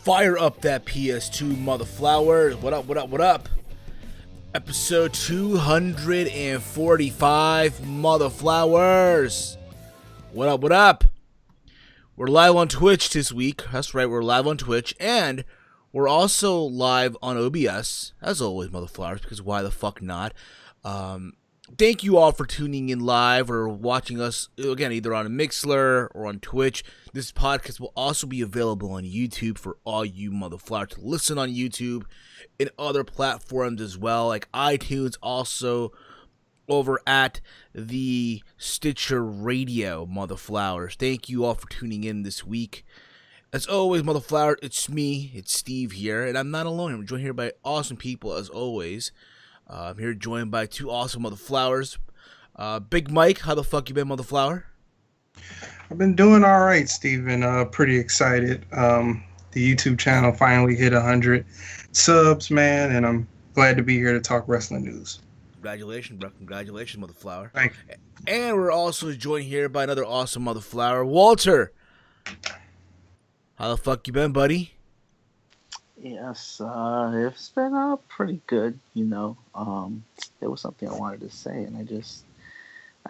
Fire up that PS2, mother flowers. What up, what up, what up? Episode 245, mother flowers. What up, what up? We're live on Twitch this week. That's right, we're live on Twitch. And we're also live on OBS, as always, mother flowers, because why the fuck not? Thank you all for tuning in live or watching us, again, either on Mixlr or on Twitch. This podcast will also be available on YouTube for all you mother flowers to listen on YouTube and other platforms as well, like iTunes, also over at the Stitcher Radio, mother flowers. Thank you all for tuning in this week. As always, mother flowers, it's me, it's Steve here, and I'm not alone. I'm joined here by awesome people, as always. I'm here joined by two awesome mother flowers. Big Mike, how the fuck you been, mother flower? I've been doing all right, Steven. Pretty excited. The YouTube channel finally hit 100 subs, man, and I'm glad to be here to talk wrestling news. Congratulations, bro. Congratulations, mother flower. Thank you. And we're also joined here by another awesome mother flower, Walter. How the fuck you been, buddy? Yes, it's been pretty good, you know. There was something I wanted to say, and I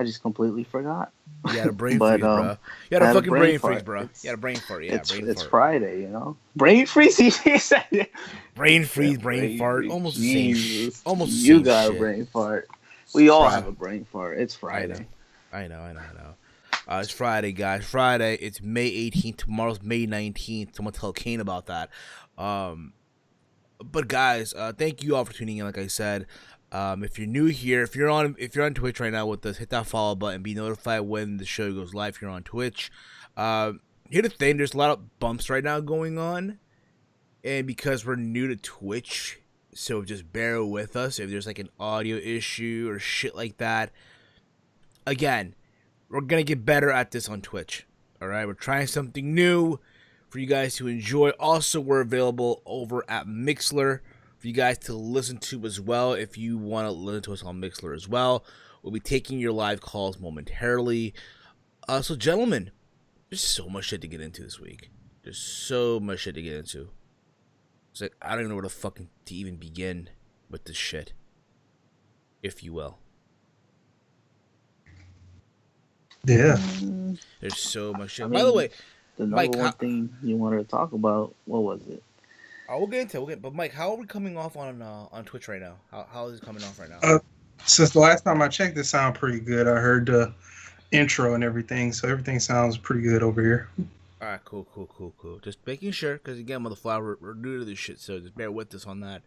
just completely forgot. You had a brain freeze, bro. You had a fucking brain freeze, bro. You had a brain fart, yeah. It's Friday, you know. Brain freeze, he said. Brain freeze, brain fart, almost the same. Almost the you same got shit. A brain fart. We all have a brain fart. It's Friday. I know. It's Friday, guys. Friday. It's May 18th. Tomorrow's May 19th. Someone tell Kane about that. But guys, thank you all for tuning in. Like I said, if you're new here, if you're on Twitch right now with us, hit that follow button, be notified when the show goes live here on Twitch. Here's the thing: there's a lot of bumps right now going on, and because we're new to Twitch, so just bear with us if there's like an audio issue or shit like that. Again, we're gonna get better at this on Twitch. All right, we're trying something new for you guys to enjoy. Also, we're available over at Mixlr for you guys to listen to as well. If you want to listen to us on Mixlr as well, we'll be taking your live calls momentarily. So, gentlemen, there's so much shit to get into this week. There's so much shit to get into. It's like, I don't even know where to fucking to even begin with this shit, if you will. Yeah. There's so much shit. I mean, by the way, the number Mike, one thing you wanted to talk about, what was it? We'll get into it. But Mike, how are we coming off on Twitch right now? How is it coming off right now? Since the last time I checked, it sounded pretty good. I heard the intro and everything, so everything sounds pretty good over here. All right, cool. Just making sure, because again, mother flower, we're new to this shit, so just bear with us on that.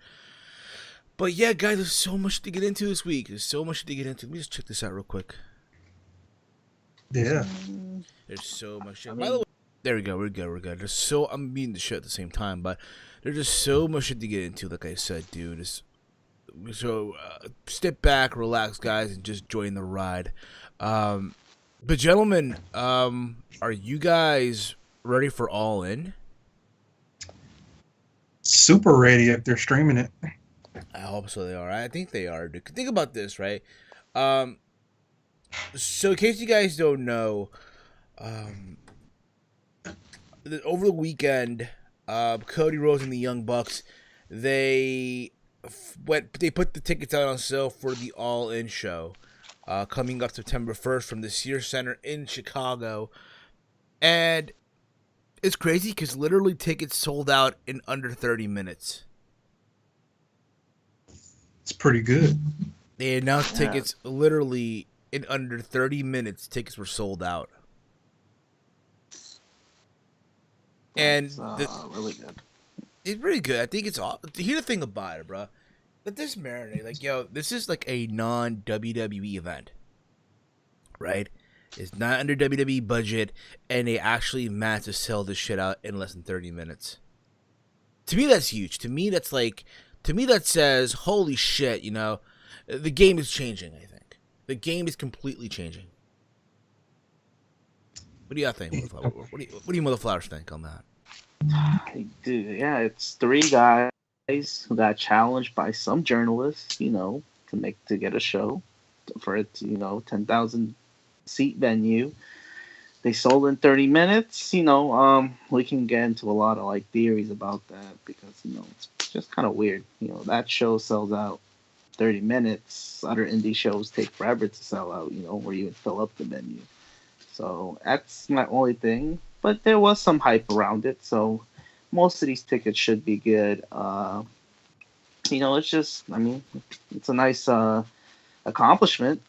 But yeah, guys, there's so much to get into this week. Let me just check this out real quick. Yeah. There's so much shit. By the way, there we go. We're good. I'm meaning the shit at the same time, but there's just so much shit to get into. Like I said, dude. So step back, relax, guys, and just join the ride. But gentlemen, are you guys ready for All In? Super ready if they're streaming it. I hope so. They are. I think they are. Dude. Think about this, right? So in case you guys don't know, over the weekend, Cody Rhodes and the Young Bucks, they put the tickets out on sale for the All In show, coming up September 1st from the Sears Center in Chicago, and it's crazy because literally tickets sold out in under 30 minutes. It's pretty good. They announced tickets literally in under 30 minutes. Tickets were sold out. And Really good. It's really good. I think it's all. Here's the thing about it, bro. Let this marinate. Like, yo, this is like a non-WWE event, right? It's not under WWE budget, and they actually managed to sell this shit out in less than 30 minutes. To me, that's huge. To me, that says, holy shit, you know, the game is changing, I think. The game is completely changing. What do you think? What do you mother flowers think on that? Dude, yeah, it's three guys who got challenged by some journalists, you know, to get a show for it, you know, 10,000 seat venue. they sold in 30 minutes. We can get into a lot of like theories about that because it's just kind of weird. That show sells out 30 minutes. Other indie shows take forever to sell out. Where you would fill up the venue. So that's my only thing. But there was some hype around it, so most of these tickets should be good. It's just, I mean, it's a nice accomplishment.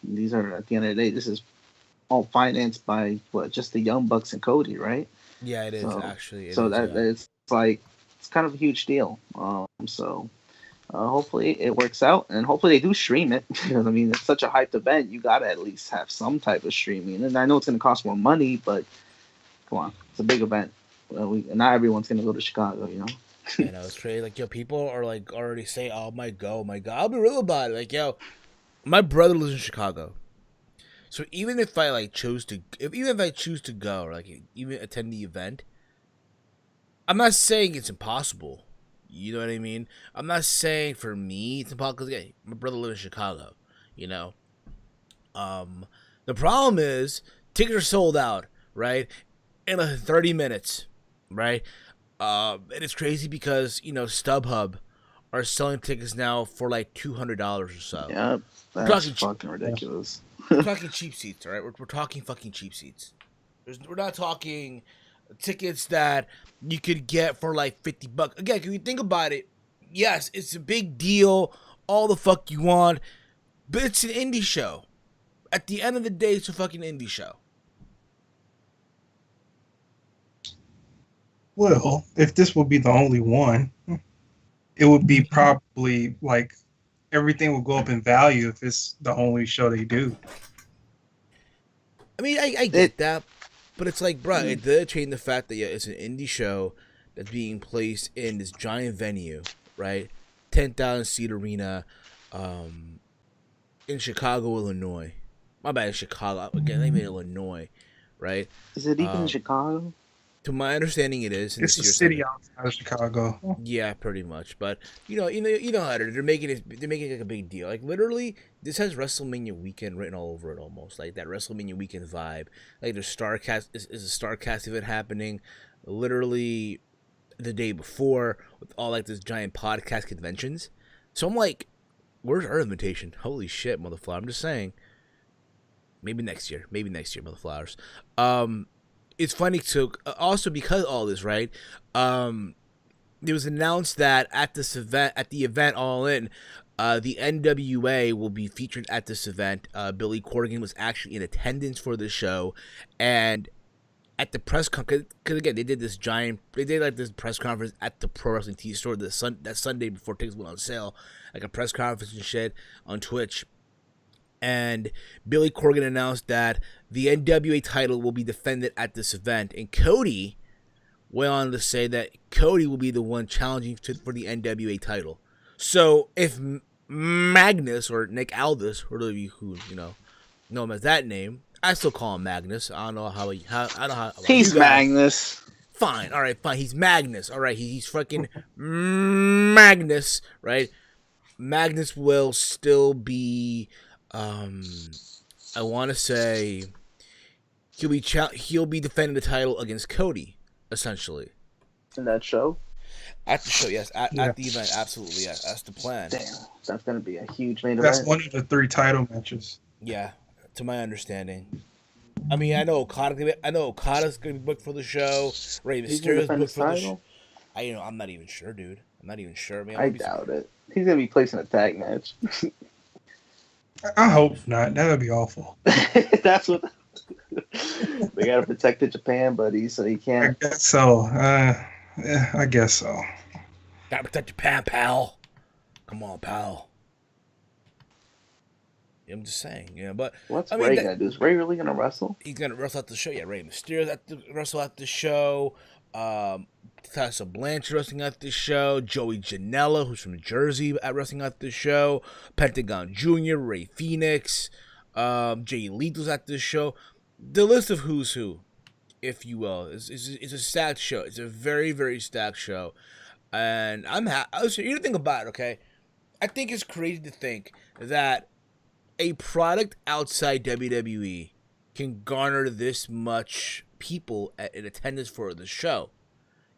These are, at the end of the day, this is all financed by what, just the Young Bucks and Cody, right? Yeah, it is So, actually. It so is. that Yeah. it's like it's kind of a huge deal. So hopefully it works out, and hopefully they do stream it because I mean it's such a hyped event. You gotta at least have some type of streaming, and I know it's gonna cost more money, but come on, it's a big event. Not everyone's gonna go to Chicago, I know it's crazy. Like, yo, people are like already saying, "Oh my god, my god." I'll be real about it. Like, yo, my brother lives in Chicago, so even if I like even if I choose to go, or like even attend the event, I'm not saying it's impossible. You know what I mean? I'm not saying for me it's impossible because my brother lives in Chicago. You know, um, the problem is tickets are sold out, right? In 30 minutes, right? And it's crazy because StubHub are selling tickets now for like $200 or so. Yeah, We're that's talking, fucking ridiculous. we're talking cheap seats, all right? We're talking fucking cheap seats. We're not talking tickets that you could get for like $50. Again, if you think about it, yes, it's a big deal, all the fuck you want, but it's an indie show. At the end of the day, it's a fucking indie show. Well, if this would be the only one, it would be probably like everything will go up in value if it's the only show they do. I mean, I It get that, but it's like, bro, it did change the fact that it's an indie show that's being placed in this giant venue, right? 10,000 seat arena, in Chicago, Illinois. My bad, Chicago. Again, they made Illinois, right? is it even in Um, Chicago? to my understanding, it is in the It's a Sears city Center. outside of Chicago. Yeah, pretty much. But you know how they're making it. They're making it like a big deal. Like literally, this has WrestleMania weekend written all over it, almost like that WrestleMania weekend vibe. Like there's Starcast is a Starcast event happening, literally the day before with all like this giant podcast conventions. So I'm like, where's our invitation? Holy shit, motherfucker! I'm just saying. Maybe next year. Maybe next year, motherflowers. It's funny too. Also because of all this, right? It was announced that at the event All In, the NWA will be featured at this event. Billy Corgan was actually in attendance for the show, and at the press conference, because again they did like this press conference at the Pro Wrestling T store that Sunday before tickets went on sale, like a press conference and shit on Twitch. And Billy Corgan announced that the NWA title will be defended at this event, and Cody went on to say that Cody will be the one challenging for the NWA title. So if Magnus or Nick Aldis, or those of you who know him as that name, I still call him Magnus. I don't know how I don't know how He's you guys. Magnus. Fine, all right, fine. He's Magnus. All right, he's fucking Magnus, right? Magnus will still be. I want to say he'll be defending the title against Cody, essentially. In that show. At the show, yes. At the event, absolutely, yes. That's the plan. Damn, that's gonna be a huge main That's event. one of the 3 title matches. Yeah, to my understanding. I mean, I know Okada's gonna be booked for the show. Rey He's gonna Mysterio's defend booked his for the title. show. I'm not even sure, dude. I'm not even sure. Man, I doubt it. He's gonna be placing a tag match. I hope not. That would be awful. That's what they gotta protect the Japan buddy, so he I can't. guess so. I guess so. Gotta protect your pal. Come on, pal. I'm just saying, but What's I mean, Ray gonna do? Is Ray really gonna wrestle? he's gonna wrestle at the show. Yeah, Rey Mysterio's wrestle at the show. Tessa Blanchard wrestling at the show. Joey Janela, who's from Jersey, at wrestling at the show. Pentagon Jr., Ray Phoenix, Jay Lethal's at the show. The list of who's who, if you will, is a stacked show. It's a very, very stacked show, and I'm happy. You think about it, okay? I think it's crazy to think that a product outside WWE can garner this much people in attendance for the show.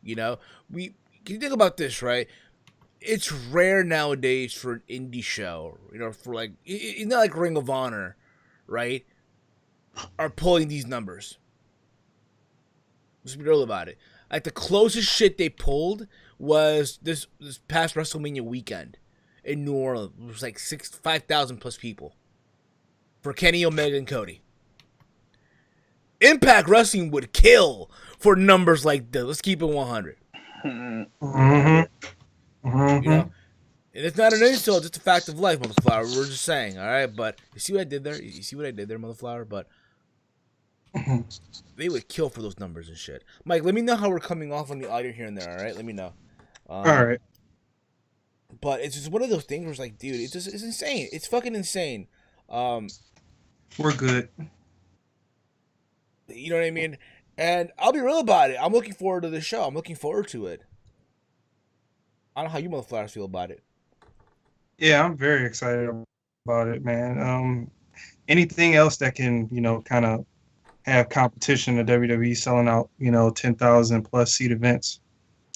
You know, can you think about this, right? It's rare nowadays for an indie show, you know, for like, it's not like Ring of Honor, right? Are pulling these numbers. Let's be real about it. Like the closest shit they pulled was this past WrestleMania weekend in New Orleans. It was like 5,000 plus people for Kenny Omega and Cody. Impact Wrestling would kill for numbers like this. Let's keep it 100. You know, and it's not an insult, it's just a fact of life, Motherflower. We're just saying, all right. But you see what I did there? You see what I did there, Motherflower? But they would kill for those numbers and shit. Mike, let me know how we're coming off on the audio here and there. All right, let me know. All right. But it's just one of those things where it's like, dude, it's insane. It's fucking insane. We're good. You know what I mean? And I'll be real about it. I'm looking forward to the show. I'm looking forward to it. I don't know how you motherfuckers feel about it. Yeah, I'm very excited about it, man. Anything else that can, kind of have competition to WWE selling out, 10,000 plus seat events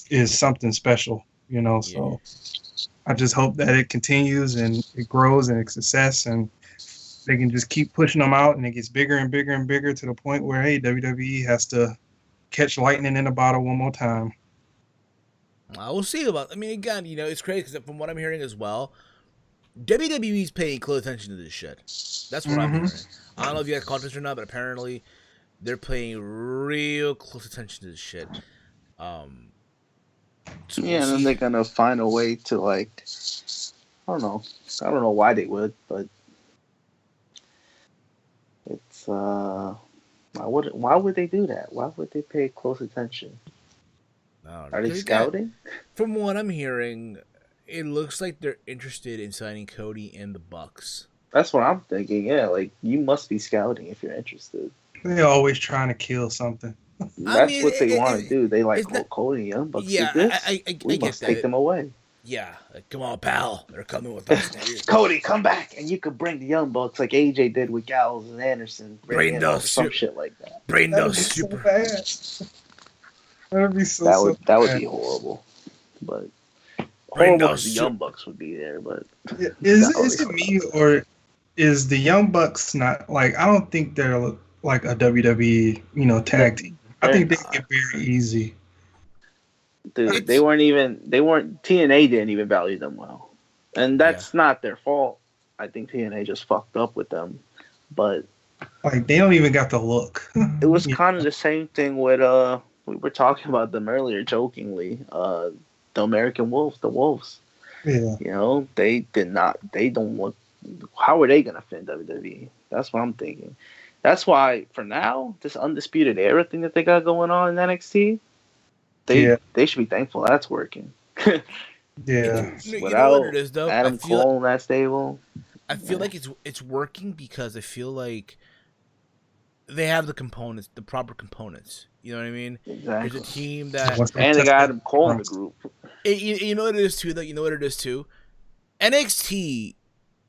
is something special, So I just hope that it continues and it grows and it's a success and they can just keep pushing them out and it gets bigger and bigger and bigger to the point where, hey, WWE has to catch lightning in a bottle one more time. We'll see about. I mean, again, it's crazy because from what I'm hearing as well, WWE's paying close attention to this shit. That's what I'm hearing. I don't know if you guys caught this or not, but apparently they're paying real close attention to this shit. So and then they're gonna find a way to I don't know why they would, but it's why would they do that? Why would they pay close attention? Are they scouting? From what I'm hearing, it looks like they're interested in signing Cody and the Bucks. That's what I'm thinking. Yeah, you must be scouting if you're interested. They're always trying to kill something. That's what they want to do. They Cody and Young Bucks did this. We must take them away. Yeah, come on, pal. They're coming with us. Cody, come back, and you could bring the Young Bucks like AJ did with Gallows and Anderson. Bring those shit like that. Bring those super. Bad. That'd be that would be horrible, but the Young Bucks would be there. But is it me or is the Young Bucks not I don't think they're like a WWE tag team. I think they get very easy. Dude, they weren't TNA didn't even value them well, and that's not their fault. I think TNA just fucked up with them, but they don't even got the look. It was kind of the same thing with we were talking about them earlier jokingly. The American Wolves, the Wolves. Yeah. They don't look. How are they gonna fit in WWE? That's what I'm thinking. That's why for now, this Undisputed Era thing that they got going on in NXT, they should be thankful that's working. Yeah. Without what it is, though? Adam Cole in that stable. I feel like it's working because I feel like they have the components, the proper components. You know what I mean? Exactly. There's a team that... And they got Adam Cole in the group. You know what it is, too, though? You know what it is, too? NXT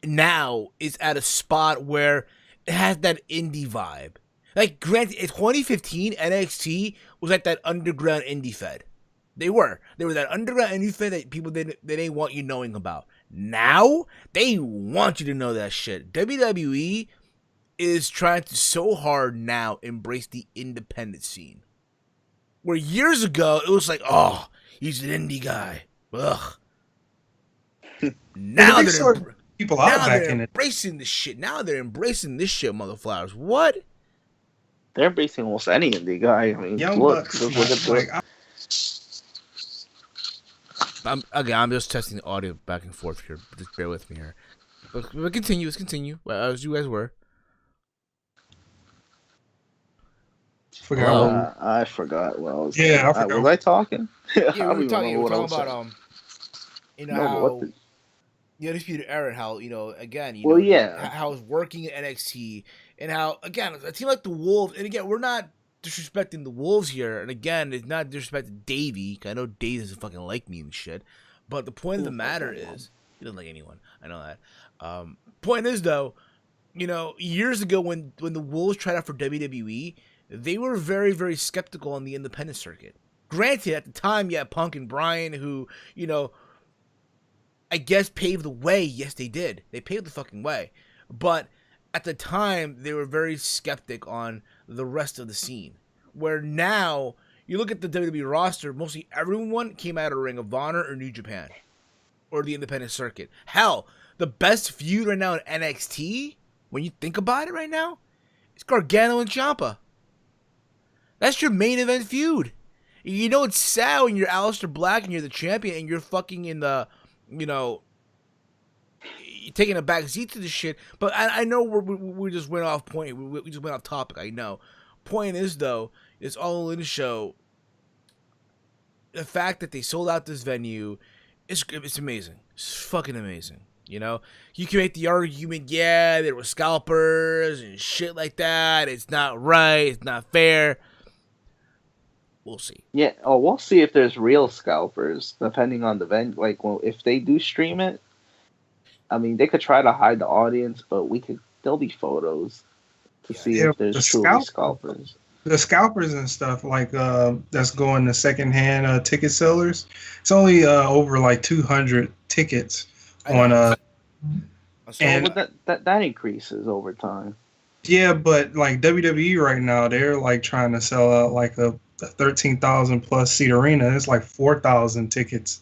now is at a spot where it has that indie vibe. Granted, in 2015, NXT was like that underground indie fed. They were that underground indie fed that people they want you knowing about. Now, they want you to know that shit. WWE is trying to so hard now embrace the independent scene. Where years ago, it was like, oh, he's an indie guy. Ugh. Now they're people out back in it. Embracing this shit. Now they're embracing this shit, motherflowers. What? They're embracing almost any indie guy. I mean, Young look Bucks. I'm just testing the audio back and forth here. Just bear with me here. But continue. Let's continue. As you guys were. I forgot what I was. Yeah, I forgot. Was I talking? Yeah, we were talking about how the Undisputed Era, and how how it's working in NXT, and how again a team like the Wolves, and again we're not disrespecting the Wolves here, and again it's not disrespecting Davey. I know Davey doesn't fucking like me and shit, but the point of the matter is he doesn't like anyone. I know that. Point is though, you know, years ago when the Wolves tried out for WWE, they were very, very skeptical on the independent circuit. Granted, at the time, you had Punk and Bryan, who, you know, I guess paved the way. Yes, they did. They paved the fucking way. But at the time, they were very skeptic on the rest of the scene. Where now, you look at the WWE roster, mostly everyone came out of Ring of Honor or New Japan. Or the independent circuit. Hell, the best feud right now in NXT, when you think about it right now, it's Gargano and Ciampa. That's your main event feud. You know it's sad when you're Aleister Black and you're the champion and you're fucking in the, you know, you're taking a back seat to this shit. But I know we just went off point. We just went off topic. I know. Point is though, it's all in the show. The fact that they sold out this venue, it's amazing. It's fucking amazing. You know, you can make the argument, yeah, there were scalpers and shit like that. It's not right. It's not fair. We'll see. Yeah, we'll see if there's real scalpers, depending on the event. Like, well, if they do stream it, I mean, they could try to hide the audience, but there'll be photos to see if there's truly scalpers. The scalpers and stuff like that's going to secondhand ticket sellers. It's only over like 200 tickets on and that increases over time. Yeah, but like WWE right now, they're like trying to sell out like a 13,000 plus seat arena. It's like 4,000 tickets.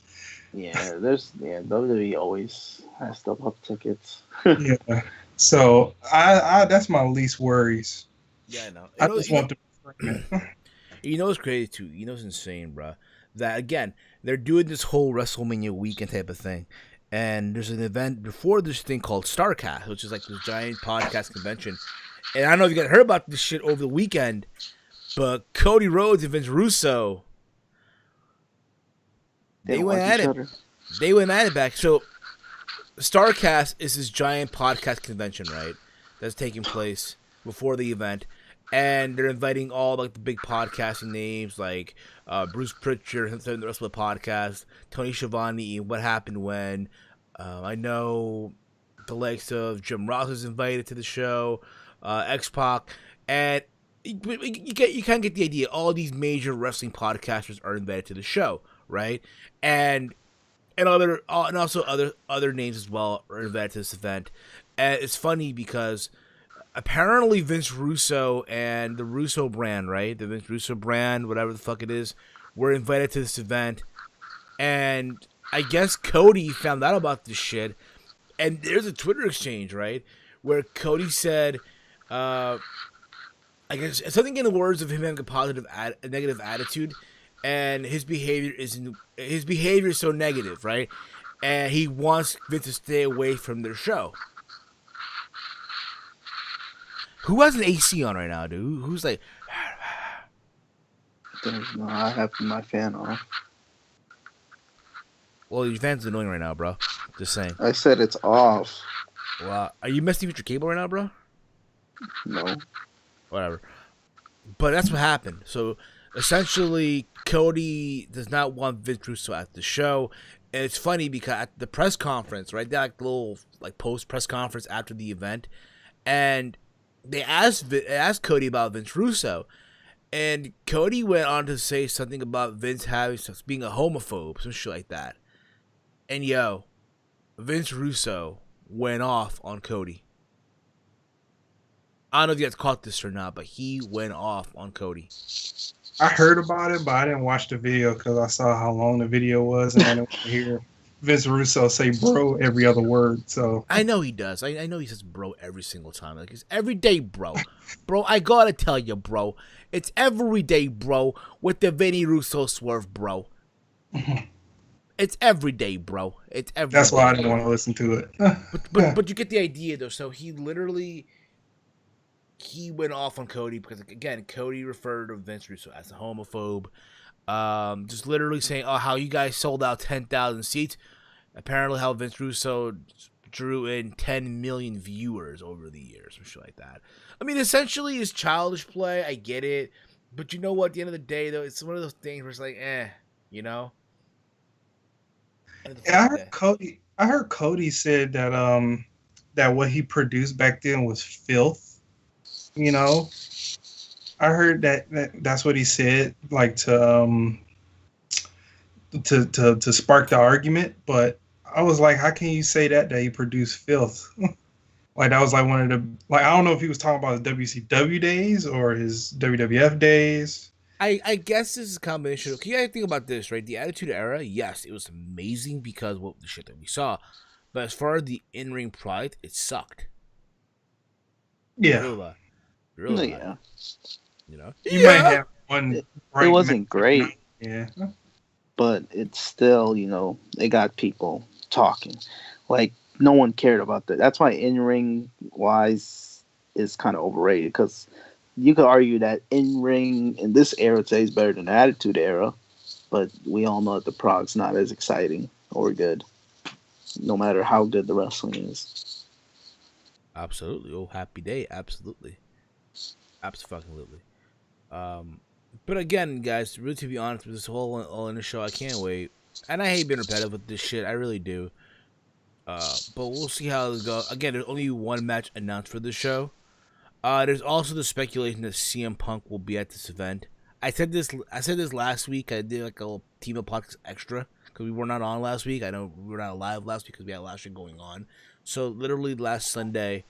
Yeah, WWE always has to up tickets. Yeah, so I that's my least worries. Yeah, I know. I just want to. You know what's crazy too? You know what's insane, bro? That again, they're doing this whole WrestleMania weekend type of thing, and there's an event before this thing called Starcast, which is like this giant podcast convention. And I don't know if you guys heard about this shit over the weekend, but Cody Rhodes and Vince Russo, they went at it. They went at it back. So Starcast is this giant podcast convention, right? That's taking place before the event. And they're inviting all like the big podcasting names like Bruce Pritchard, the rest of the podcast, Tony Schiavone, What Happened When. I know the likes of Jim Ross is invited to the show, X-Pac, and you kind of get the idea. All these major wrestling podcasters are invited to the show, right? And also other names as well are invited to this event. And it's funny because apparently Vince Russo and the Russo brand, right? The Vince Russo brand, whatever the fuck it is, were invited to this event. And I guess Cody found out about this shit. And there's a Twitter exchange, right? Where Cody said, I guess something in the words of him having a negative attitude. And his behavior is so negative, right? And he wants Vince to stay away from their show. Who has an AC on right now, dude? Who's like... No, I have my fan off. Well, your fan's annoying right now, bro. Just saying. I said it's off. Well, are you messing with your cable right now, bro? No. Whatever. But that's what happened. So, essentially, Cody does not want Vince Russo at the show. And it's funny because at the press conference, right? They had like a little like post-press conference after the event. And they asked Cody about Vince Russo, and Cody went on to say something about Vince being a homophobe, some shit like that. And Vince Russo went off on Cody. I don't know if you guys caught this or not, but he went off on Cody. I heard about it, but I didn't watch the video because I saw how long the video was, and I didn't want to hear Vince Russo say "bro" every other word. So I know he does. I know he says "bro" every single time. Like it's every day, bro. Bro, I gotta tell you, bro. It's every day, bro. With the Vinny Russo swerve, bro. It's every day, bro. It's every. That's day, why I didn't want to listen to it. but you get the idea though. So he went off on Cody because again, Cody referred to Vince Russo as a homophobe. Just literally saying, "Oh, how you guys sold out 10,000 seats." Apparently, how Vince Russo drew in 10 million viewers over the years, or shit like that. I mean, essentially, it's childish play. I get it, but you know what? At the end of the day, though, it's one of those things where it's like, you know. Yeah, I heard Cody said that that what he produced back then was filth. You know, I heard that's what he said, like to spark the argument. But I was like, how can you say that he produced filth? Like that was like one of the like I don't know if he was talking about his WCW days or his WWF days. I guess this is a combination. You gotta think about this, right? The Attitude Era, yes, it was amazing because of the shit that we saw. But as far as the in-ring product, it sucked. Yeah, Real bad. Yeah. You know, you might have one. It wasn't great, Yeah, but it's still, it got people talking. Like, no one cared about that. That's why in-ring wise is kind of overrated, because you could argue that in-ring in this era today is better than the Attitude Era, but we all know that the product's not as exciting or good, no matter how good the wrestling is. absolutely. Oh, happy day. Absolutely. Absolutely. But again, guys, really to be honest with this whole all in the show, I can't wait. And I hate being repetitive with this shit. I really do. But we'll see how it goes. Again, there's only one match announced for the show. There's also the speculation that CM Punk will be at this event. I said this last week. I did like a little Team of Podcast extra because we were not on last week. I know we were not live last week because we had a lot of shit going on. So literally last Sunday,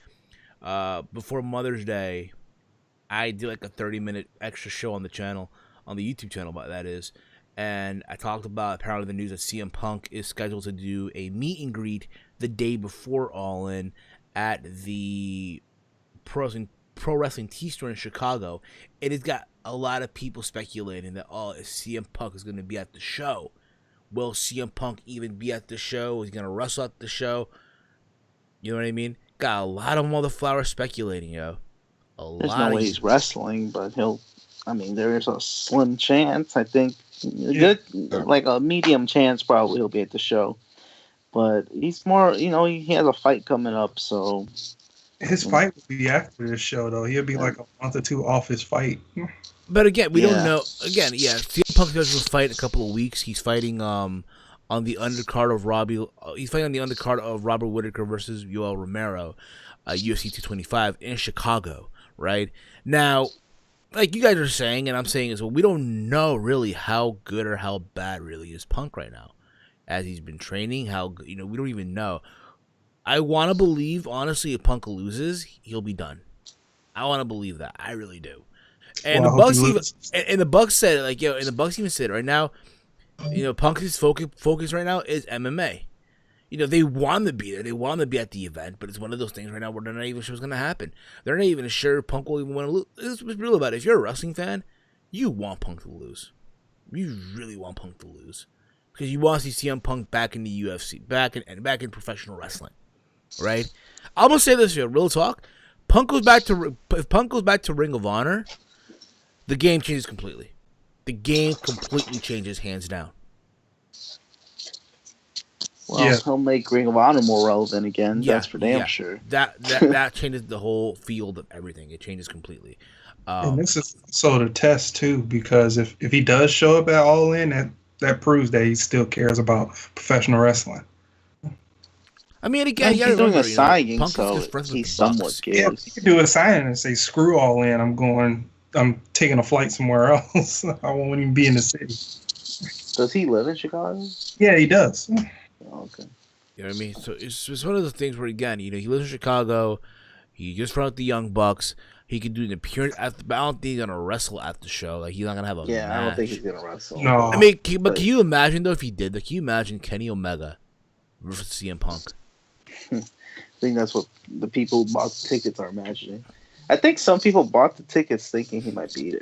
before Mother's Day, I did like a 30-minute extra show on the channel, on the YouTube channel, but that is. And I talked about apparently the news that CM Punk is scheduled to do a meet and greet the day before All In at the Pro Wrestling Tea Store in Chicago. It has got a lot of people speculating that, if CM Punk is going to be at the show. Will CM Punk even be at the show? Is he going to wrestle at the show? You know what I mean? Got a lot of motherflowers speculating, yo. There's no way he's wrestling, but there's a slim chance. I think like a medium chance probably he'll be at the show. But he's more, he has a fight coming up, so. His fight will be after this show, though. He'll be like a month or two off his fight. But again, we don't know. Again, CM Punk does fight in a couple of weeks. He's fighting on the undercard of Robbie. He's fighting on the undercard of Robert Whittaker versus Yoel Romero, UFC 225 in Chicago. Right now, like you guys are saying, and I'm saying as well, we don't know really how good or how bad really is Punk right now, as he's been training. We don't even know. I want to believe, honestly, if Punk loses, he'll be done. I want to believe that. I really do. And the Bucks said, and the Bucks even said right now, Punk's focus right now is MMA. They want to be there. They want to be at the event, but it's one of those things right now where they're not even sure what's going to happen. They're not even sure Punk will even want to lose. This is real about it. If you're a wrestling fan, you want Punk to lose. You really want Punk to lose. Because you want to see CM Punk back in the UFC, back in professional wrestling. Right? I'm going to say this here, real talk. If Punk goes back to Ring of Honor, the game changes completely. The game completely changes, hands down. Well, he'll make Ring of Honor more relevant again. That's for damn sure. That changes the whole field of everything. It changes completely. And this is sort of test too, because if he does show up at All In, that proves that he still cares about professional wrestling. I mean, again, he's doing a signing, so he somewhat cares. Yeah, he could do a signing and say, "Screw All In. I'm taking a flight somewhere else. I won't even be in the city." Does he live in Chicago? Yeah, he does. Oh, okay. You know what I mean? So it's one of the things where, again, he lives in Chicago. He just fought the Young Bucks. He could do an appearance after, but I don't think he's gonna wrestle at the show. Like, he's not gonna have a match. I don't think he's gonna wrestle. No. I mean, can you imagine though if he did? Like, can you imagine Kenny Omega versus CM Punk? I think that's what the people who bought the tickets are imagining. I think some people bought the tickets thinking he might be there.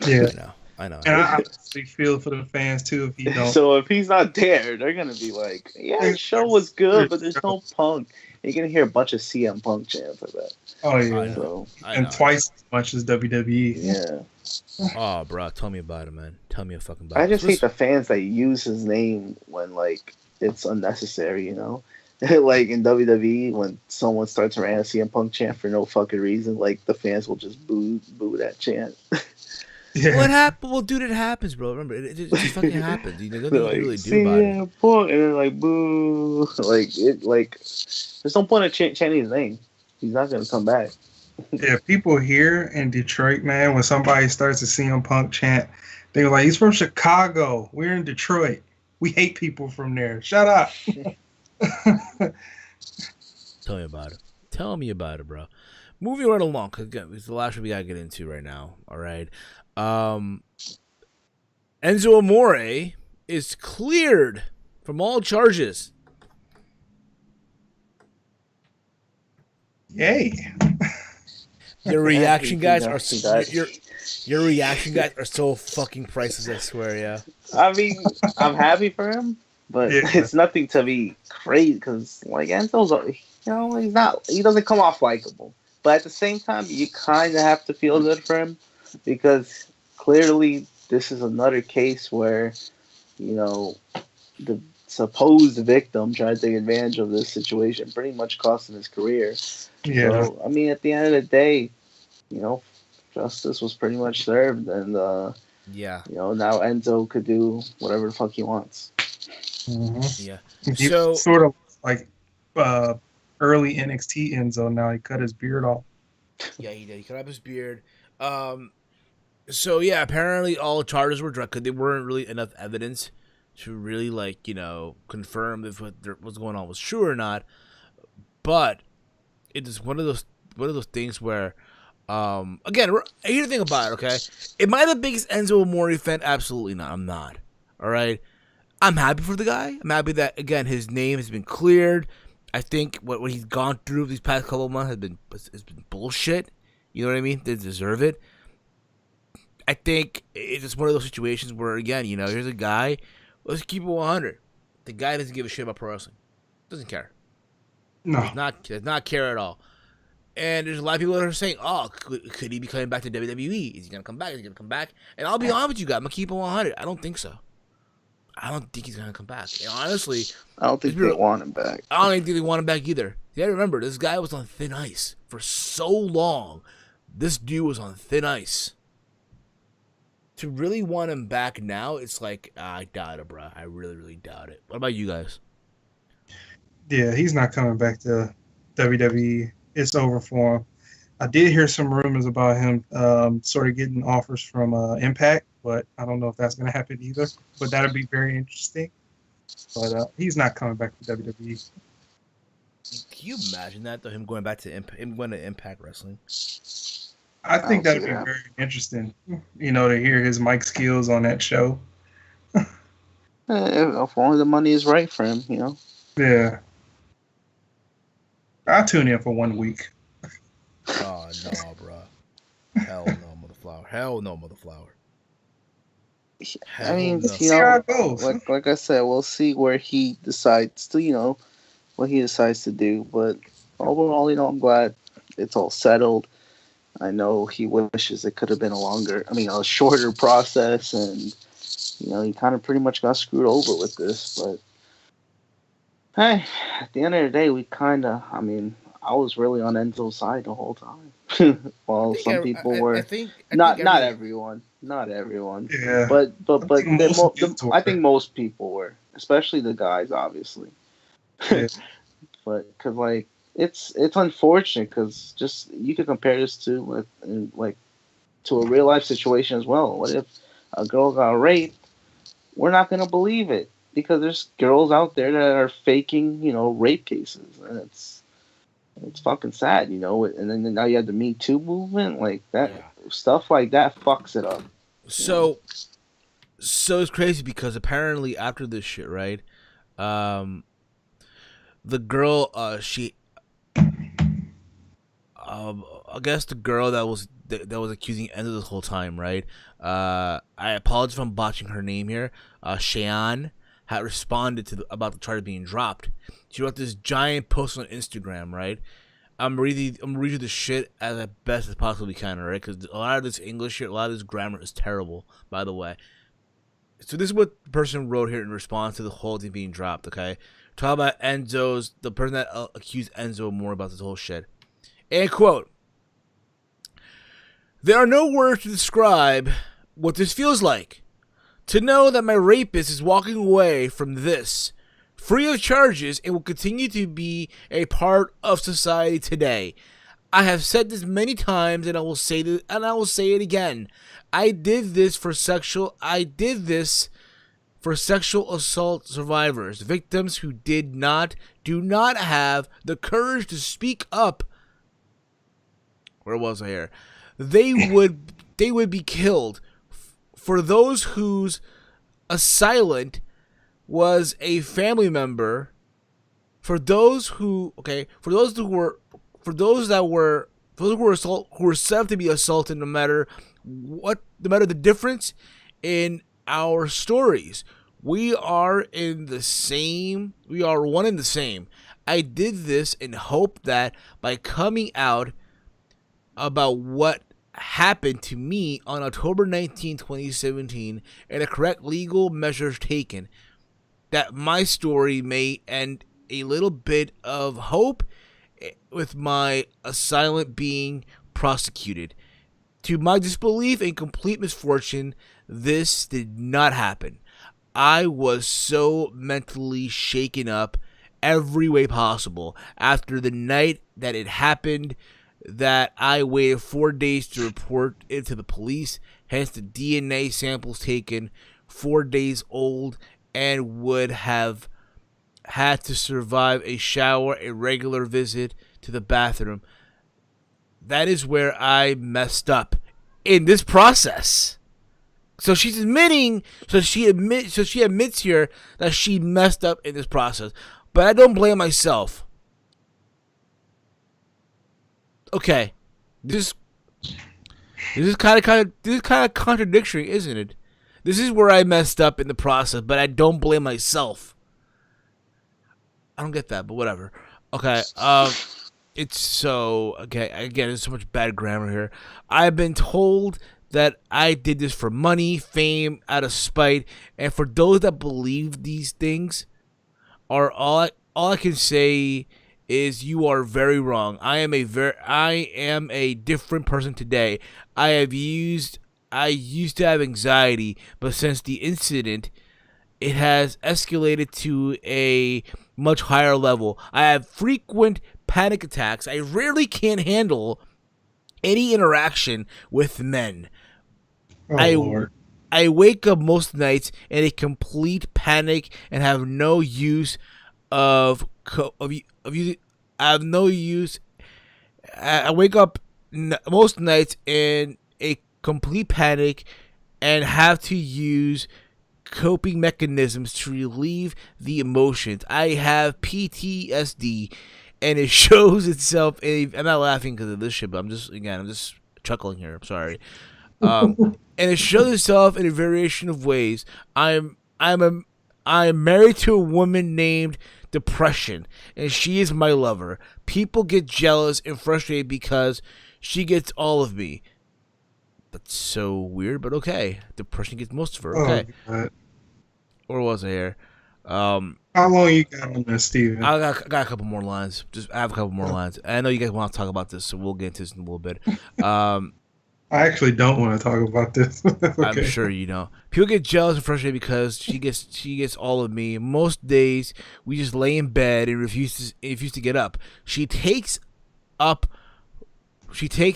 Yeah, I know. And I honestly feel for the fans too if he don't. So if he's not there, they're gonna be like, "Yeah, the show was good, but there's no Punk." You're gonna hear a bunch of CM Punk chants like that. Oh yeah, and twice as much as WWE. Yeah. Oh, bro, tell me about it, man. Tell me a fucking about it. I just hate the fans that use his name when it's unnecessary. Like in WWE, when someone starts around a CM Punk chant for no fucking reason, the fans will just boo that chant. What Yeah, happened? Well, dude, it happens, bro. Remember, it just fucking happens. You know, They're nothing you can like, really do about it. CM Punk, and they're like, boo. Like, there's no point in chanting his name. He's not gonna come back. yeah. People here in Detroit, man, when somebody starts to CM Punk chant, they're like, "He's from Chicago. We're in Detroit. We hate people from there. Shut up." Tell me about it. Tell me about it, bro. Moving right along, because again, it's the last one we gotta get into right now. All right. Enzo Amore is cleared from all charges. Yay! Your reaction, guys, are Congrats. your reaction, guys, are so fucking priceless. I swear, yeah. I mean, I'm happy for him, but Yeah. it's nothing to be crazy because, like, Enzo's, he doesn't come off likable. But at the same time, you kind of have to feel good for him because clearly this is another case where, the supposed victim tried to take advantage of this situation, pretty much costing his career. Yeah. So, I mean, at the end of the day, justice was pretty much served, and Yeah. now Enzo could do whatever the fuck he wants. Mm-hmm. Yeah. He So sort of like early NXT Enzo. Now he cut his beard off. yeah, he did. He cut off his beard. So yeah, apparently all charges were dropped because there weren't really enough evidence to really confirm if what was going on was true or not. But it is one of those things where, again, here's the thing about it. Okay, am I the biggest Enzo Amore fan? Absolutely not. I'm not. All right. I'm happy for the guy. I'm happy that, again, his name has been cleared. I think what he's gone through these past couple of months has been bullshit. You know what I mean? They deserve it. I think it's just one of those situations where, again, here's a guy. Let's keep it 100. The guy doesn't give a shit about pro wrestling. Doesn't care. No. Does not care at all. And there's a lot of people that are saying, "Oh, could he be coming back to WWE? Is he gonna come back? Is he gonna come back?" And I'll be honest with you guys. I'm gonna keep it 100. I don't think so. I don't think he's gonna come back. And honestly, I don't think they want him back. I don't even think they want him back either. You gotta remember, this guy was on thin ice for so long. This dude was on thin ice. To really want him back now, it's like, I doubt it, bro. I really, really doubt it. What about you guys? Yeah, he's not coming back to WWE. It's over for him. I did hear some rumors about him sort of getting offers from Impact, but I don't know if that's going to happen either. But that would be very interesting. But he's not coming back to WWE. Can you imagine that, though? Him going back to Impact Wrestling? I think that would be very interesting, to hear his mic skills on that show. If only the money is right for him, Yeah. I'll tune in for 1 week. Oh, no, bro. Hell no, motherflower. Hell no, motherflower. I mean, See how it goes. like I said, we'll see where he decides to, what he decides to do. But overall, I'm glad it's all settled. I know he wishes it could have been a shorter process, and he kind of pretty much got screwed over with this. But hey, at the end of the day, I was really on Enzo's side the whole time. While some people were, not everyone. Yeah. But I I think most people were, especially the guys, obviously. Yeah. But because it's unfortunate because just you could compare this to to a real life situation as well. What if a girl got raped? We're not gonna believe it because there's girls out there that are faking rape cases, and it's fucking sad, And then now you have the Me Too movement, like that stuff like that fucks it up. So it's crazy because apparently after this shit, right? The girl, I guess the girl that was accusing Enzo this whole time, right? I apologize if I'm botching her name here. Cheyenne had responded about the charge being dropped. She wrote this giant post on Instagram, right? I'm reading the shit as best as possibly can, right? Because a lot of this English shit, a lot of this grammar is terrible, by the way. So this is what the person wrote here in response to the whole thing being dropped, okay? Talk about the person that accused Enzo more about this whole shit. And quote, "There are no words to describe what this feels like. To know that my rapist is walking away from this, free of charges, and will continue to be a part of society today. I have said this many times, and I will say it again. I did this for sexual assault survivors, victims who do not have the courage to speak up. Where was I here? They would be killed. For those whose assailant was a family member, who were set to be assaulted, no matter the difference in our stories, we are one and the same. I did this in hope that by coming out about what happened to me on October 19, 2017, and the correct legal measures taken, that my story may end a little bit of hope with my assailant being prosecuted. To my disbelief and complete misfortune, this did not happen. I was so mentally shaken up every way possible after the night that it happened that I waited 4 days to report it to the police, hence the DNA samples taken 4 days old, and would have had to survive a shower, a regular visit to the bathroom. That is where I messed up in this process. So she's admitting, she admits here that she messed up in this process. But I don't blame myself. Okay, this is kind of contradictory, isn't it? This is where I messed up in the process, but I don't blame myself. I don't get that, but whatever. Okay, it's so okay. Again, there's so much bad grammar here. I've been told that I did this for money, fame, out of spite, and for those that believe these things, are all I can say is you are very wrong. I am a different person today. I used to have anxiety, but since the incident, it has escalated to a much higher level. I have frequent panic attacks. I rarely can handle any interaction with men. Lord. I wake up most nights in a complete panic and have no use of I have no use. I wake up most nights in a complete panic and have to use coping mechanisms to relieve the emotions. I have PTSD, and it shows itself. I'm not laughing because of this shit, but I'm just chuckling here. I'm sorry. And it shows itself in a variation of ways. I'm married to a woman named Depression, and she is my lover. People get jealous and frustrated because she gets all of me. That's so weird, but okay. Depression gets most of her. Okay. Oh, Or was I here? how long you got on this, Steven? I got a couple more lines. I have a couple more lines. I know you guys want to talk about this, so we'll get into this in a little bit. I actually don't want to talk about this. Okay. I'm sure you know. People get jealous and frustrated because she gets all of me. Most days we just lay in bed and refuse to get up. She takes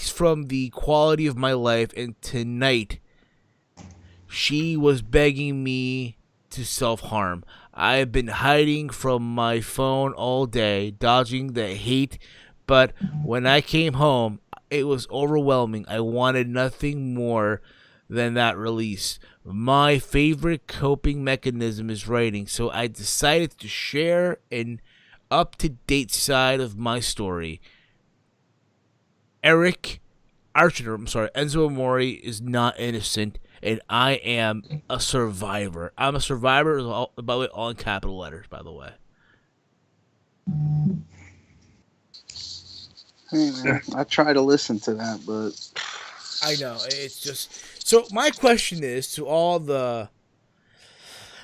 from the quality of my life, and tonight she was begging me to self-harm. I have been hiding from my phone all day, dodging the hate, but when I came home, it was overwhelming. I wanted nothing more than that release. My favorite coping mechanism is writing, so I decided to share an up-to-date side of my story. Enzo Amore is not innocent, and I am a survivor. I'm a survivor, by the way, all in capital letters, by the way. Hey man, I try to listen to that, but I know it's just so. My question is to all the.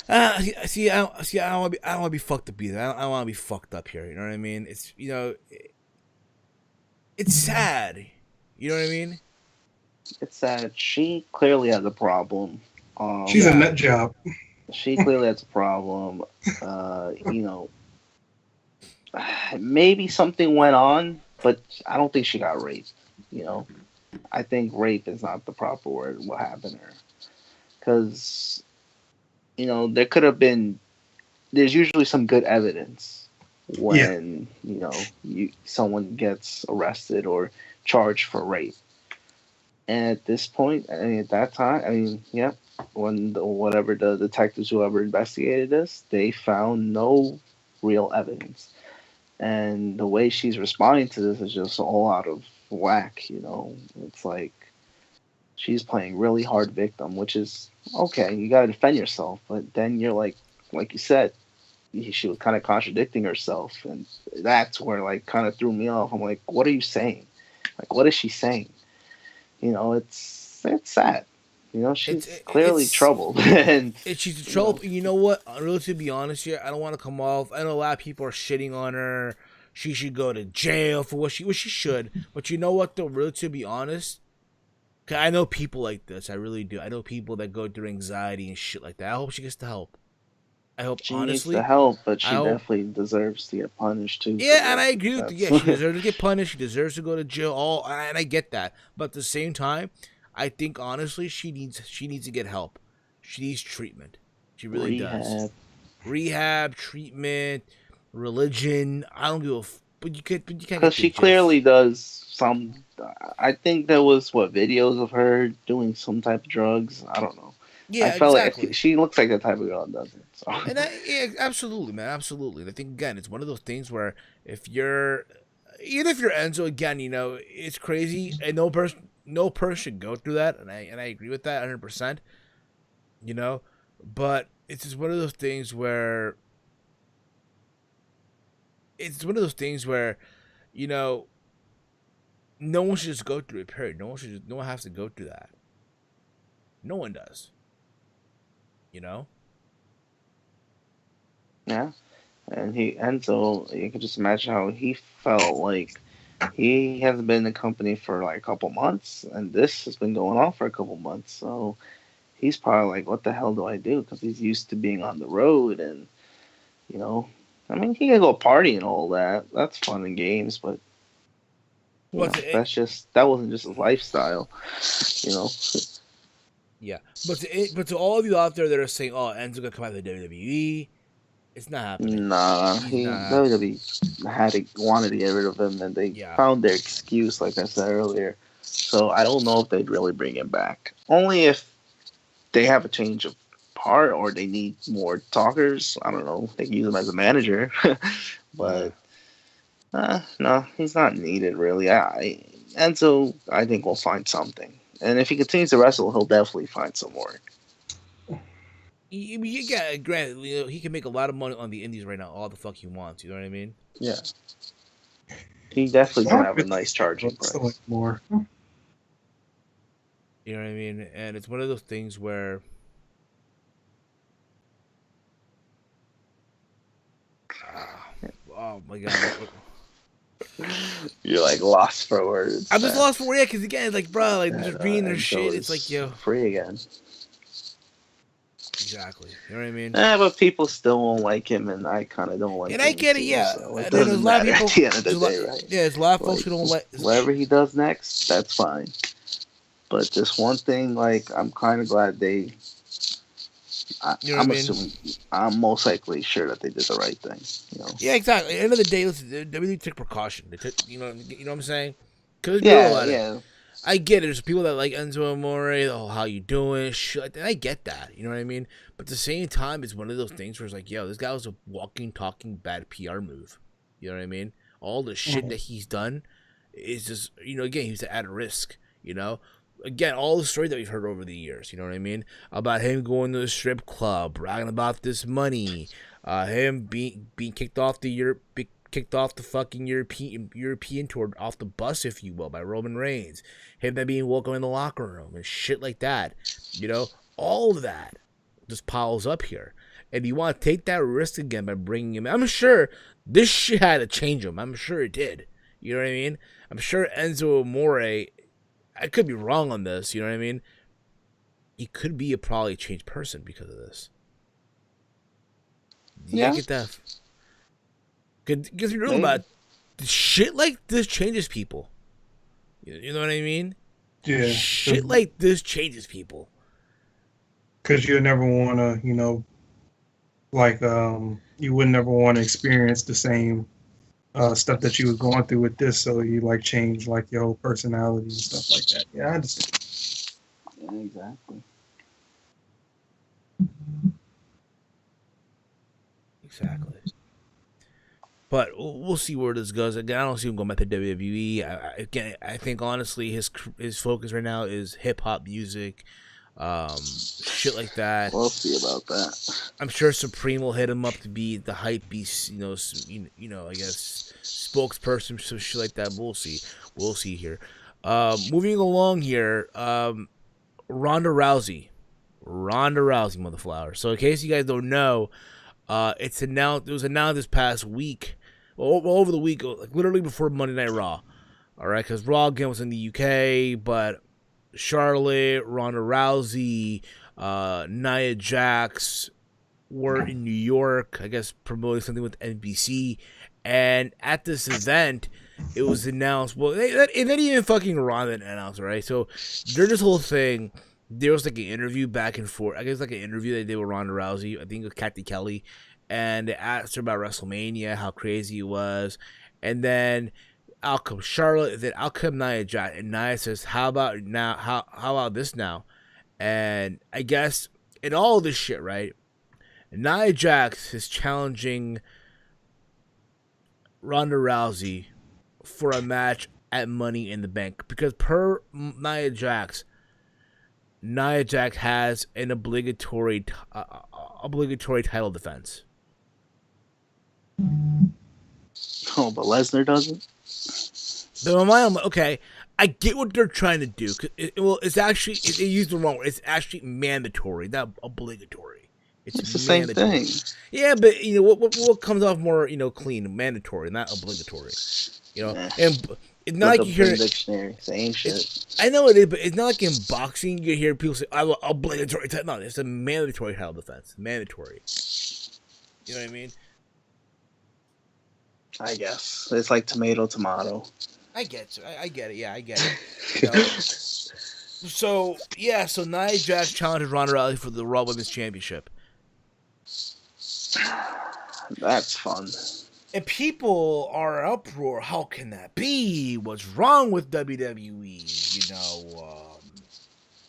I don't want to be fucked up either. I don't want to be fucked up here. You know what I mean? It's it's sad. You know what I mean? it's that she clearly has a problem. She's a nut job. She clearly has a problem. You know, maybe something went on, but I don't think she got raped. You know, I think rape is not the proper word. What happened to her? Because there could have been. There's usually some good evidence when someone gets arrested or charged for rape. And at this point, I mean, at that time, I mean, yeah, when whatever the detectives, whoever investigated this, they found no real evidence. And the way she's responding to this is just all out of whack. It's like she's playing really hard victim, which is okay. You gotta defend yourself, but then you're like you said, she was kind of contradicting herself, and that's where kind of threw me off. I'm like, what are you saying? Like, what is she saying? It's sad. She's clearly troubled, and she's in trouble. You know what? Really, to be honest here, I don't want to come off. I know a lot of people are shitting on her. She should go to jail for what she should. But you know what? Though, really, to be honest, 'cause I know people like this. I really do. I know people that go through anxiety and shit like that. I hope she gets the help. I hope she honestly needs the help, but she definitely deserves to get punished too. Yeah, and I agree with you. Yeah, she deserves to get punished. She deserves to go to jail. And I get that. But at the same time, I think honestly, she needs to get help. She needs treatment. She really does. Rehab, treatment, religion. I don't give a. But you can't. Because she clearly does some. I think there was videos of her doing some type of drugs. I don't know. Yeah, I felt exactly. like she looks like the type of girl that does it. So. And yeah, absolutely, man, absolutely. And I think again, it's one of those things where even if you're Enzo, again, it's crazy, and no person should go through that, and I agree with that 100%. But it's just one of those things where no one should just go through it. Period. No one has to go through that. No one does. Yeah, and Enzo, you can just imagine how he felt. Like he hasn't been in the company for a couple months, and this has been going on for a couple months. So he's probably like, "What the hell do I do?" Because he's used to being on the road, and I mean, he can go party and all that. That's fun and games, but that wasn't just his lifestyle. Yeah, but to all of you out there that are saying, "Oh, Enzo gonna come out of the WWE," it's not happening. Nah, WWE wanted to get rid of him, and they found their excuse, like I said earlier. So I don't know if they'd really bring him back. Only if they have a change of heart or they need more talkers. I don't know. They can use him as a manager, but no, he's not needed really. Enzo, I think will find something. And if he continues to wrestle, he'll definitely find some work. Granted, he can make a lot of money on the indies right now, all the fuck he wants. You know what I mean? Yeah. He definitely can have a nice charging price. More. You know what I mean? And it's one of those things where oh my god. You're lost for words. I'm just lost for words, because again, bro, just reading their shit, it's free again. Exactly. You know what I mean? But people still won't like him, and I kind of don't like him. And I get it, yeah. So it doesn't matter at the end of the day, right? Yeah, there's a lot of folks who don't like... Whatever he does next, that's fine. But just one thing, I'm kind of glad they... I'm assuming, I'm most likely sure that they did the right thing. Yeah, exactly. At the end of the day, listen, WWE took precaution. They took, you know what I'm saying? Cause yeah. I get it. There's people that like Enzo Amore. Oh, how you doing? Shit like that. I get that. You know what I mean? But at the same time, it's one of those things where it's like, yo, this guy was a walking, talking bad PR move. You know what I mean? All the shit that he's done is just, again, he's at risk. Again, all the stories that we've heard over the years, you know what I mean? About him going to the strip club, bragging about this money, him being kicked off the fucking European tour, off the bus, if you will, by Roman Reigns, him then being welcome in the locker room and shit like that. All of that just piles up here, and you want to take that risk again by bringing him in. I'm sure this shit had to change him. I'm sure it did. You know what I mean? I'm sure Enzo Amore I could be wrong on this. You know what I mean? He could be a probably changed person because of this. Yeah, get that. Because you're real about it, shit like this changes people. You know what I mean? Yeah. Shit like this changes people. Because you never want to, like, you would never want to experience the same stuff that you was going through with this, so you like change like your whole personality and stuff like that. Yeah, I understand. Yeah, exactly. Exactly. But we'll see where this goes. Again, I don't see him going back to WWE. I think honestly his focus right now is hip hop music, shit like that. We'll see about that. I'm sure Supreme will hit him up to be the hype beast, I guess spokesperson, some shit like that. We'll see. We'll see here. Moving along here, Ronda Rousey, motherflower. So in case you guys don't know, it was announced this past week, over the week, like literally before Monday Night Raw. All right, because Raw again was in the UK, but Charlotte, Ronda Rousey, Nia Jax were in New York, I guess promoting something with NBC. And at this event, it was announced. Well, they didn't even fucking Ronda announced, right? So during this whole thing, there was like an interview back and forth. I guess like an interview they did with Ronda Rousey. I think with Kathy Kelly, and they asked her about WrestleMania, how crazy it was, and then out comes Charlotte, then out comes Nia Jax, and Nia says, "How about now? How about this now?" And I guess in all this shit, right? Nia Jax is challenging Ronda Rousey for a match at Money in the Bank because per Nia Jax has an obligatory title defense. Oh, but Lesnar doesn't. So in my mind, okay, I get what they're trying to do. It's actually they use the wrong word. It's actually mandatory, not obligatory. It's the same thing. Yeah, but what comes off more clean, mandatory, not obligatory. Nah. And it's not like you hear dictionary, same shit. I know it is, but it's not like in boxing you hear people say, "I will obligatory." No, it's a mandatory title defense. Mandatory. You know what I mean? I guess it's like tomato. I get it. I get it. Yeah, I get it. So Nia Jax challenges Ronda Rousey for the Raw Women's Championship. That's fun. And people are in uproar. How can that be? What's wrong with WWE?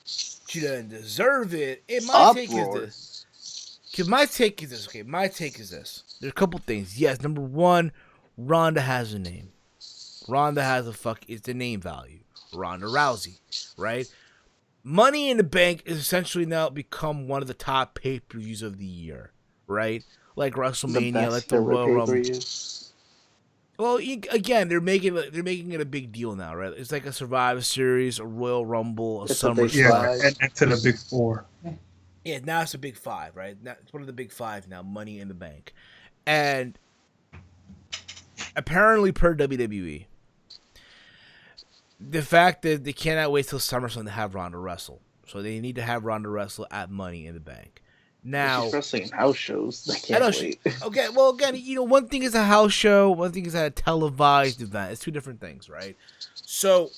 She doesn't deserve it. My take is this. Okay, my take is this. There's a couple things. Yes, number one, Ronda has a name. Ronda has it's the name value. Ronda Rousey, right? Money in the Bank is essentially now become one of the top pay-per-views of the year, right? Like WrestleMania, like the Royal Rumble. Well, again, they're making it a big deal now, right? It's like a Survivor Series, a Royal Rumble, a SummerSlam. Yeah, and to the Big Four. Yeah, now it's a Big Five, right? Now it's one of the Big Five now, Money in the Bank. And apparently per WWE, the fact that they cannot wait till SummerSlam to have Ronda wrestle. So they need to have Ronda wrestle at Money in the Bank. Now, she's wrestling in house shows. They can't wait. Okay, well, again, one thing is a house show, one thing is a televised event. It's two different things, right? So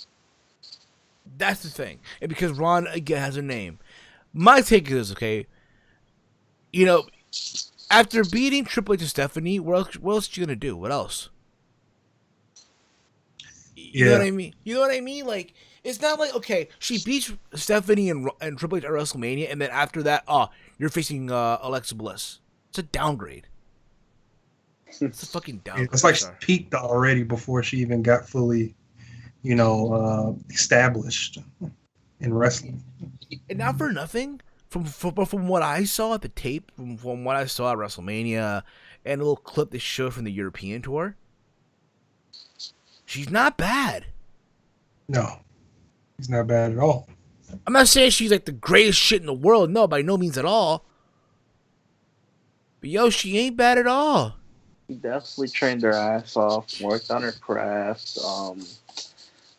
that's the thing. And because Ronda, again, has a name. My take is, okay, after beating Triple H and Stephanie, what else is she going to do? What else? You know what I mean? You know what I mean? Like, it's not like, okay, she beats Stephanie and Triple H at WrestleMania, and then after that, you're facing Alexa Bliss. It's a downgrade. It's a fucking downgrade. It's like she peaked already before she even got fully, established in wrestling. And not for nothing, from what I saw at the tape, from what I saw at WrestleMania, and a little clip they showed from the European tour, she's not bad. No, she's not bad at all. I'm not saying she's like the greatest shit in the world. No, by no means at all. But she ain't bad at all. She definitely trained her ass off, worked on her craft.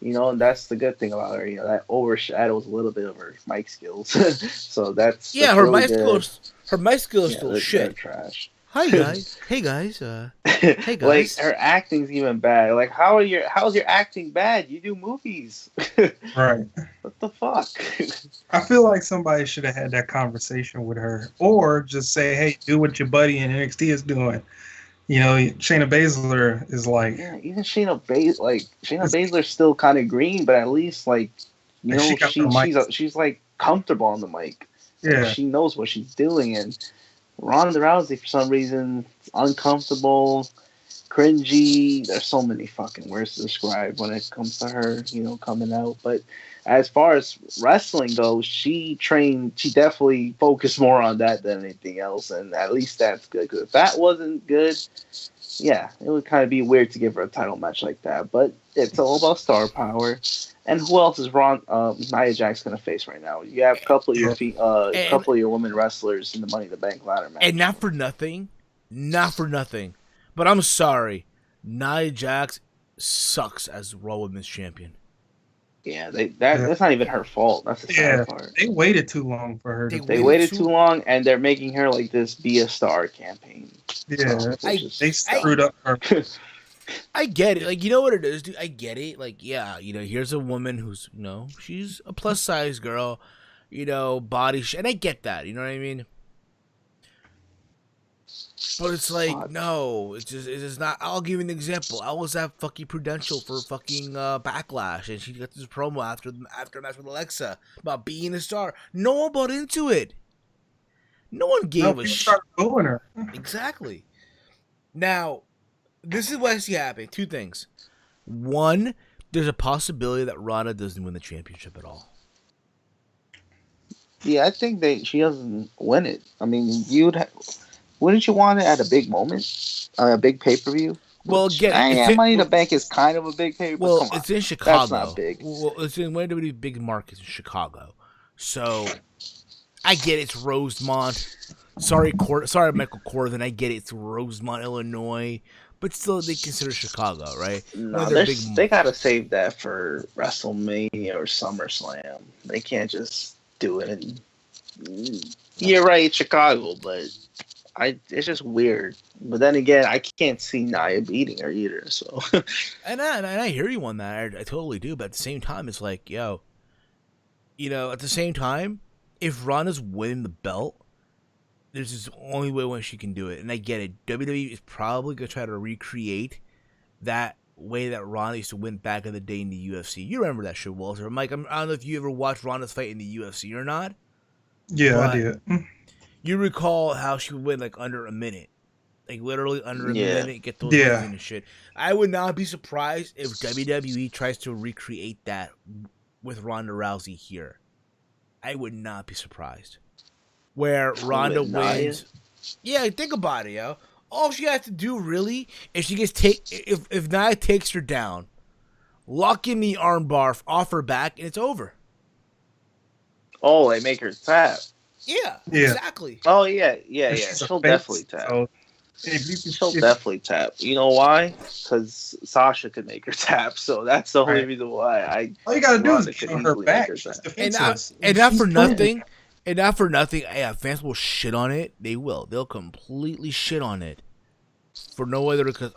You know, and that's the good thing about her. You know, that overshadows a little bit of her mic skills. So Yeah, that's really good. her mic skills Yeah, still they're shit. trash. Hi guys, hey guys, hey Like guys. her acting's even bad. Like how's your acting bad? You do movies. Right. What the fuck? I feel like somebody should have had that conversation with her, or just say, "Hey, do what your buddy in NXT is doing." You know, Shayna Baszler is like, Yeah, even Shayna Baszler's still kind of green, but at least like you she know got her mic. she's like comfortable on the mic. Like Yeah, she knows what she's doing, and Ronda Rousey for some reason is uncomfortable, cringy. There's so many fucking words to describe when it comes to her, you know, coming out. But as far as wrestling goes, she definitely focused more on that than anything else, and at least that's good. Because if that wasn't good, yeah, it would kind of be weird to give her a title match like that. But it's all about star power. And who else is Nia Jax gonna face right now? You have a couple of your And couple of your women wrestlers in the Money in the Bank ladder match. and not for nothing, but I'm sorry, Nia Jax sucks as Raw Women's Champion. Yeah, that's not even her fault. That's the sad part. they waited too long for her. They waited too long, and they're making her like this be a star campaign. Yeah, So, they screwed up her. I get it. Like, you know what it is, dude? I get it. Like, yeah, you know, here's a woman who's, you know, she's a plus size girl, you know, and I get that. You know what I mean? But it's like, no, it's just not. I'll give you an example. I was at fucking Prudential for fucking Backlash, and she got this promo after a match with Alexa about being a star. No one bought into it. No one gave a shit. Started booing her. Exactly. Now, this is what I see happening. Two things. One, there's a possibility that Ronda doesn't win the championship at all. Yeah, I think she doesn't win it. I mean, wouldn't you want it at a big moment, a big pay per view? Well, again, Money in the Bank is kind of a big pay per view. Well, it's in Chicago. That's not big. Well, it's in one of the big markets in Chicago. So, I get it's Rosemont. Sorry, Michael Corvin. I get it's Rosemont, Illinois. But still, they consider Chicago, right? No, they gotta save that for WrestleMania or SummerSlam. They can't just do it. You're right, Chicago, but it's just weird. But then again, I can't see Nia beating her either. So, and I hear you on that. I totally do. But at the same time, it's like, yo, you know, at the same time, if Ronda's winning the belt, there's just only way when she can do it. And I get it. WWE is probably going to try to recreate that way that Ronda used to win back in the day in the UFC. You remember that shit, Walter. Mike, I don't know if you ever watched Ronda's fight in the UFC or not. Yeah, I did. You recall how she would win like under a minute. Like literally under a minute, get those wins and shit. I would not be surprised if WWE tries to recreate that with Ronda Rousey here. I would not be surprised. Where Ronda wins. Yeah, think about it, yo. All she has to do really is she gets if Nia takes her down, lock in the armbar off her back, and it's over. Oh, they make her tap. Yeah, exactly. Oh yeah. She'll definitely tap. She'll definitely tap. You know why? Because Sasha could make her tap. So that's the only reason why. All you gotta do is get on her back. And not for nothing. And not for nothing, yeah, fans will shit on it. They will. They'll completely shit on it. For no other because,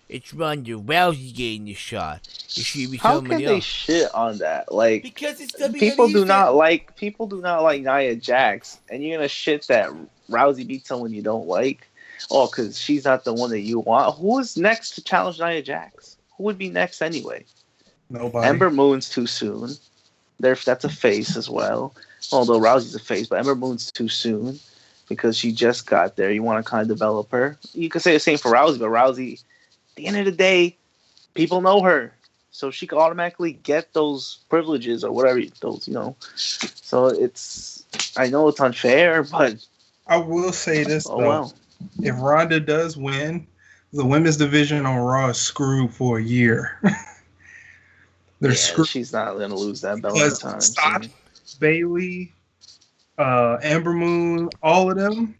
it's Ronda Rousey getting the shot. It should be How can they shit on that? Like, because it's WWE. People do not like Nia Jax, and you're gonna shit that Rousey beats someone you don't like. Oh, because she's not the one that you want. Who is next to challenge Nia Jax? Who would be next anyway? Nobody. Ember Moon's too soon. That's a face as well. Although Rousey's a face, but Ember Moon's too soon because she just got there. You want to kind of develop her. You could say the same for Rousey, but Rousey, at the end of the day, people know her. So she can automatically get those privileges or whatever, those, you know. So I know it's unfair, but... I will say this, though. Well. If Ronda does win, the women's division on Raw is screwed for a year. They're screwed. She's not going to lose that belt in time. Sasha, Bailey, Ember Moon, all of them,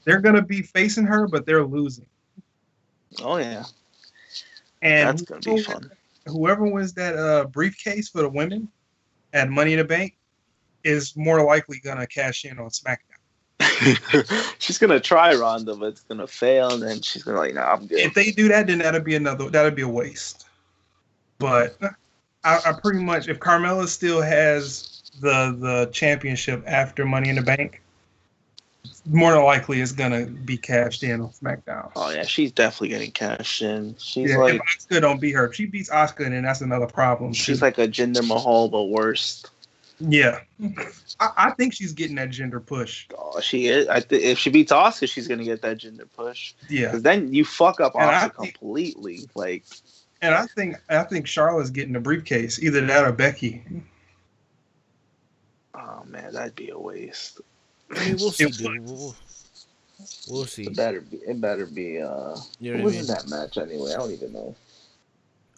they're going to be facing her, but they're losing. Oh, yeah. And that's going to be fun. whoever wins that briefcase for the women at Money in the Bank is more likely gonna cash in on SmackDown. She's gonna try Ronda, but it's gonna fail, and then she's gonna like, nah, I'm good. If they do that, then that'll be a waste. But I pretty much, if Carmella still has the championship after Money in the Bank, more than likely it's gonna be cashed in on SmackDown. Oh yeah, she's definitely getting cashed in. She's Yeah, like, if Asuka don't beat her, if she beats Asuka, then that's another problem. she's like a Jinder Mahal, but worse. Yeah, I think she's getting that gender push. Oh, she is. If she beats Asuka, she's gonna get that Jinder push. Yeah, because then you fuck up And Asuka completely. Like, and I think Charlotte's getting the briefcase, either that or Becky. oh man, that'd be a waste. I mean, we'll see, dude. We'll see. It better be. You know Who what was I in mean? that match anyway? I don't even know.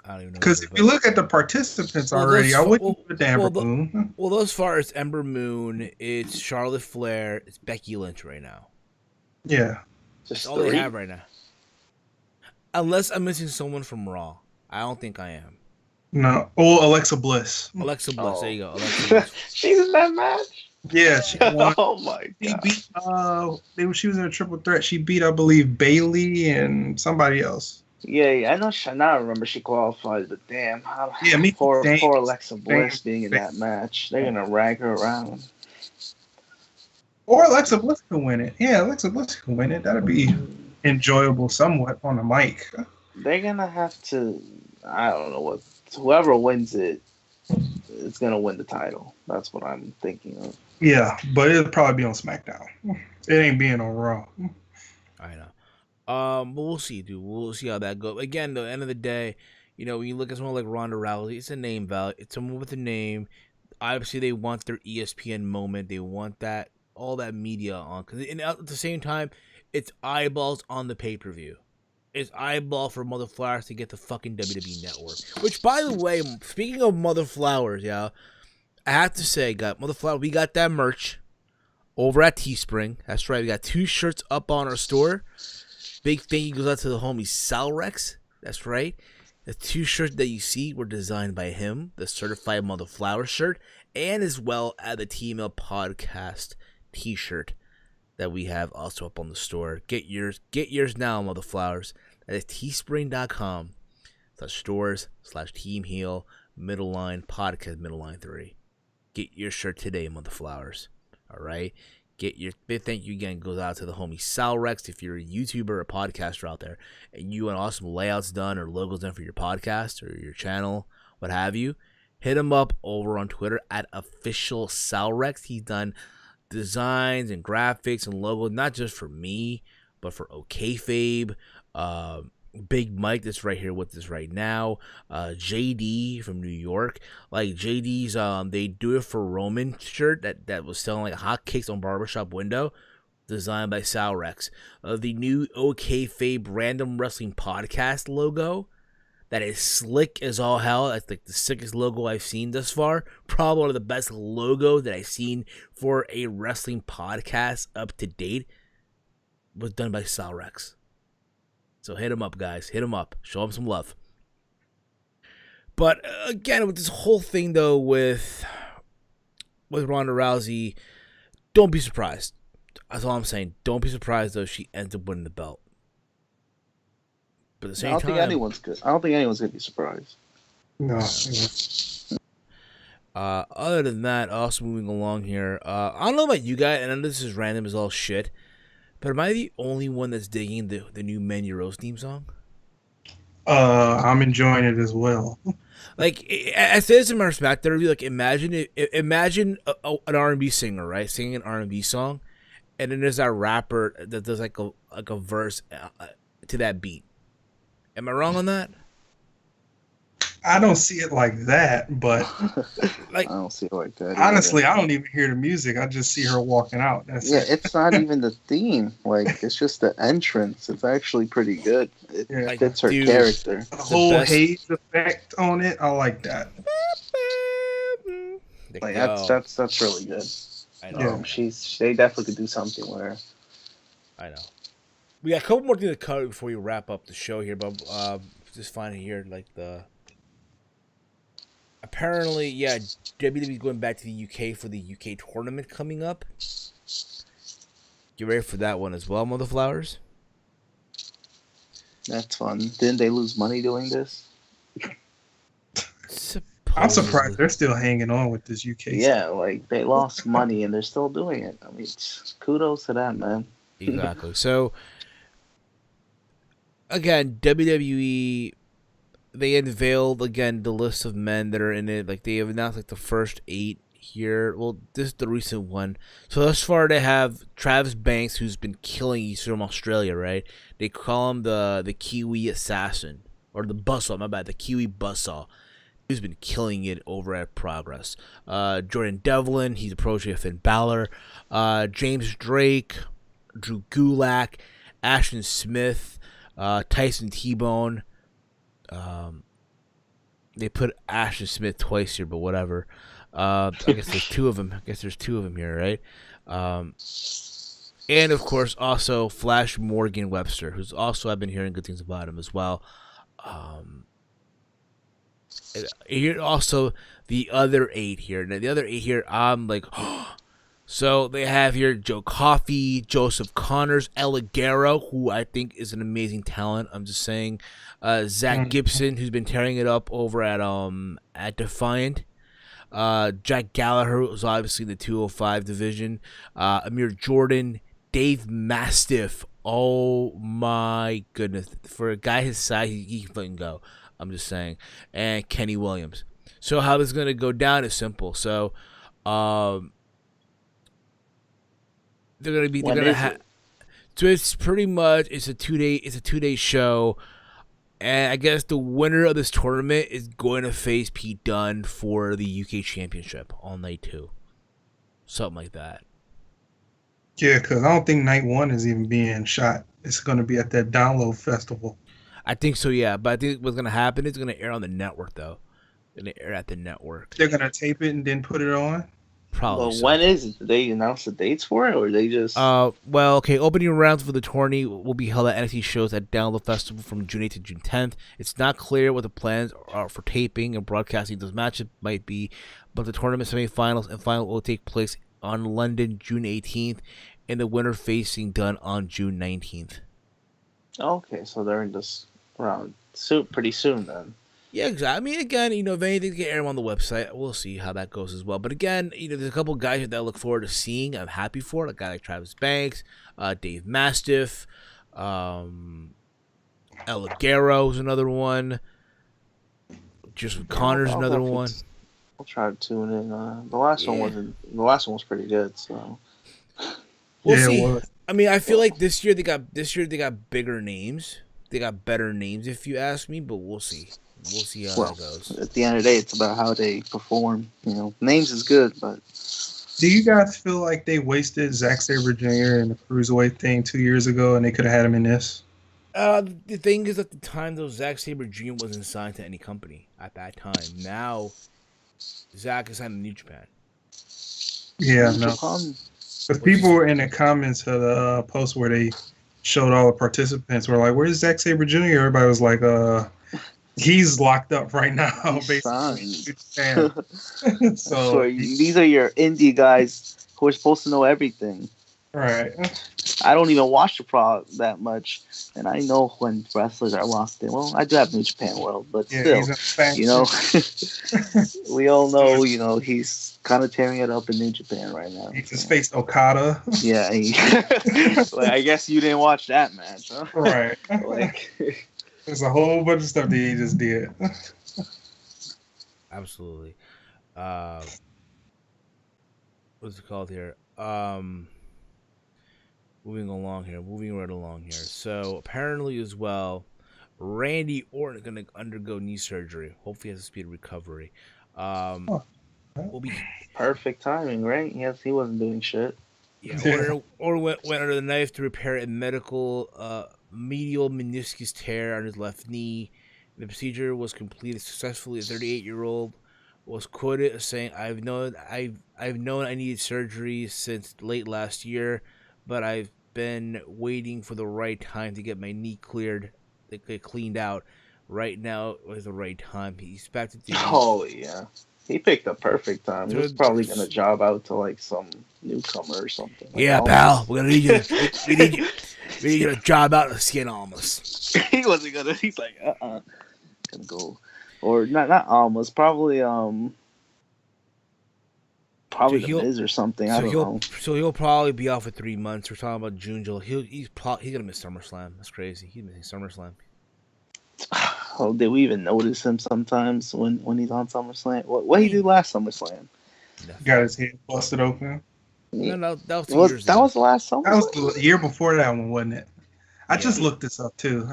I don't even know. Because if you look at the participants already, I wouldn't put the Amber Moon. Well, thus far it's Ember Moon, it's Charlotte Flair, it's Becky Lynch right now. Yeah, Just That's all they have right now. Unless I'm missing someone from Raw. I don't think I am. no. Oh, Alexa Bliss. Alexa Bliss. Oh. There you go. Alexa Bliss. She's in that match. Yeah, she won. Oh my She god. beat. She was in a triple threat. She beat, I believe, Bailey and somebody else. Yeah, I know. Now I remember she qualified, but damn, Yeah, me. poor Dang. Alexa Bliss being in that match. They're gonna rag her around. Or Alexa Bliss can win it. Yeah, Alexa Bliss can win it. That'd be enjoyable somewhat on the mic. They're gonna have to. I don't know what. Whoever wins it is gonna win the title. That's what I'm thinking of. Yeah, but it'll probably be on SmackDown. It ain't being on Raw. I know. But we'll see, dude. We'll see how that goes. Again, though, at the end of the day, you know, when you look at someone like Ronda Rousey, it's a name value. It's someone with a name. Obviously, they want their ESPN moment. They want that, all that media on. Because at the same time, it's eyeballs on the pay-per-view. It's eyeball for Mother Flowers to get the fucking WWE Network. Which, by the way, speaking of Mother Flowers, yeah, I have to say, Mother Flowers, we got that merch over at Teespring. That's right, we got 2 shirts up on our store. Big thank you goes out to the homie Salrex. That's right. The 2 shirts that you see were designed by him, the Certified Mother Flower shirt, and as well as the TML Podcast t-shirt that we have also up on the store. Get yours now, Mother Flowers. That is teespring.com/stores/Team Heel middle line podcast middle line 3. Get your shirt today, Mother Flowers. All right. Get your big thank you again goes out to the homie Salrex. If you're a YouTuber or a podcaster out there and you want awesome layouts done or logos done for your podcast or your channel, what have you, hit him up over on Twitter at official Salrex. He's done designs and graphics and logos not just for me, but for OKFabe, Big Mike that's right here with us right now, JD from New York. Like JD's they do it for Roman shirt that was selling like hotcakes on Barbershop Window, designed by Salrex. The new OKFabe Random Wrestling Podcast logo that is slick as all hell. That's like the sickest logo I've seen thus far. Probably one of the best logos that I've seen for a wrestling podcast up to date. Was done by Salrex. So hit him up, guys. Hit him up. Show him some love. But again, with this whole thing though, with Ronda Rousey, don't be surprised. That's all I'm saying. Don't be surprised though if she ends up winning the belt. But at the same time, I don't think anyone's gonna be surprised. No. Other than that, also moving along here. I don't know about you guys, and I know this is random as all shit. But am I the only one that's digging the new Men Your Rose theme song? I'm enjoying it as well. Like, I said this in my SmackDown review. Like, imagine an R&B singer, right, singing an R&B song, and then there's that rapper that does like a verse to that beat. Am I wrong on that? I don't see it like that, but Like, I don't see it like that. honestly, either. I don't even hear the music. I just see her walking out. That's Yeah, it. it's not even the theme. Like, it's just the entrance. It's actually pretty good. It Yeah. fits her Dude. character. The whole best. haze effect on it. I like that. Like that's really good. I know. Yeah. They definitely could do something where I know. We got a couple more things to cover before we wrap up the show here, but just finding here like the apparently, yeah, WWE going back to the UK for the UK tournament coming up. Get ready for that one as well, Motherflowers. That's fun. Didn't they lose money doing this? I'm surprised Supposedly. they're still hanging on with this UK Yeah, stuff. like they lost money and they're still doing it. I mean, kudos to that, man. Exactly. So, again, WWE, they unveiled, again, the list of men that are in it. Like, they have announced, like, the first 8 here. Well, this is the recent one. So, thus far, they have Travis Banks, who's been killing. He's from Australia, right? They call him the Kiwi Assassin. Or the Buzzsaw, my bad. The Kiwi Buzzsaw. Who's been killing it over at Progress. Jordan Devlin, he's approaching Finn Balor. James Drake, Drew Gulak, Ashton Smith, Tyson T-Bone. They put Ashton Smith twice here, but whatever. I guess there's two of them. Here, right? And of course, also Flash Morgan Webster, who's also, I've been hearing good things about him as well. Here also the other 8 here. Now the other 8 here, I'm like, so they have here Joe Coffey, Joseph Connors, Eligero, who I think is an amazing talent. I'm just saying, Zach Gibson, who's been tearing it up over at Defiant. Jack Gallagher was obviously in the 205 division. Amir Jordan, Dave Mastiff. Oh my goodness! For a guy his size, he can fucking go. I'm just saying. And Kenny Williams. So how this is gonna go down is simple. So, they're gonna have. So it's pretty much it's a 2-day show, and I guess the winner of this tournament is going to face Pete Dunne for the UK Championship on night 2, something like that. Yeah, because I don't think night 1 is even being shot. It's going to be at that download festival. I think so, yeah. But I think what's gonna happen is it's gonna air on the network though. It's gonna air at the network. They're going to tape it and then put it on. Probably. Well, So. when is it? Did they announce the dates for it, or they just? Well, okay. Opening rounds for the tourney will be held at NXT shows at Download Festival from June 8th to June 10th. It's not clear what the plans are for taping and broadcasting those matches might be, but the tournament semifinals and final will take place on London June 18th, and the winner facing Dunne on June 19th. Okay, so they're in this round soon, pretty soon then. Yeah, exactly. I mean, again, if anything can air them on the website, we'll see how that goes as well. But again, there's a couple guys that I look forward to seeing. I'm happy for it. A guy like Travis Banks, Dave Mastiff, Eligero is another one. Just Connor's another one. I'll try to tune in. The last one wasn't. The last one was pretty good. So we'll see. I mean, I feel like this year they got bigger names. They got better names, if you ask me. But we'll see. We'll see how that goes. At the end of the day, it's about how they perform. Names is good, but do you guys feel like they wasted Zack Sabre Jr. in the cruiserweight thing 2 years ago, and they could have had him in this? The thing is, at the time, though, Zack Sabre Jr. wasn't signed to any company at that time. Now, Zack is signed to New Japan. Yeah, no. Because people were in the comments of the post where they showed all the participants were like, "Where's Zack Sabre Jr.?" Everybody was like, he's locked up right now, basically. So these are your indie guys who are supposed to know everything. Right. I don't even watch the Pro that much, and I know when wrestlers are locked in. Well, I do have New Japan World, but still, we all know, he's kind of tearing it up in New Japan right now. He just faced Okada. Yeah, I guess you didn't watch that match, huh? Right. There's a whole bunch of stuff that he just did. Absolutely. What's it called here? Moving right along here. So apparently as well, Randy Orton is going to undergo knee surgery. Hopefully he has a speed recovery. Will be perfect timing, right? Yes, he wasn't doing shit. Yeah, Orton went under the knife to repair a medial meniscus tear on his left knee. The procedure was completed successfully. A 38-year-old was quoted as saying, I've known I needed surgery since late last year, but I've been waiting for the right time to get my knee cleared, to get cleaned out. right now is the right time. He's expected to be. Oh yeah, he picked the perfect time. He was Dude, probably gonna job out to like some newcomer or something. Like yeah, pal. We're gonna need you. We need you. We need you to job out of skin almost. He wasn't gonna. He's like, gonna go, or not almost. Probably So the Miz or something. I don't know. So he'll probably be out for 3 months. We're talking about June, July. He's gonna miss SummerSlam. That's crazy. He's missing SummerSlam. Oh, did we even notice him sometimes when he's on SummerSlam? What he do last SummerSlam? Got his head busted open. No, that was 2 years That ago. was the last SummerSlam. That was the year before that one, wasn't it? I just looked this up too.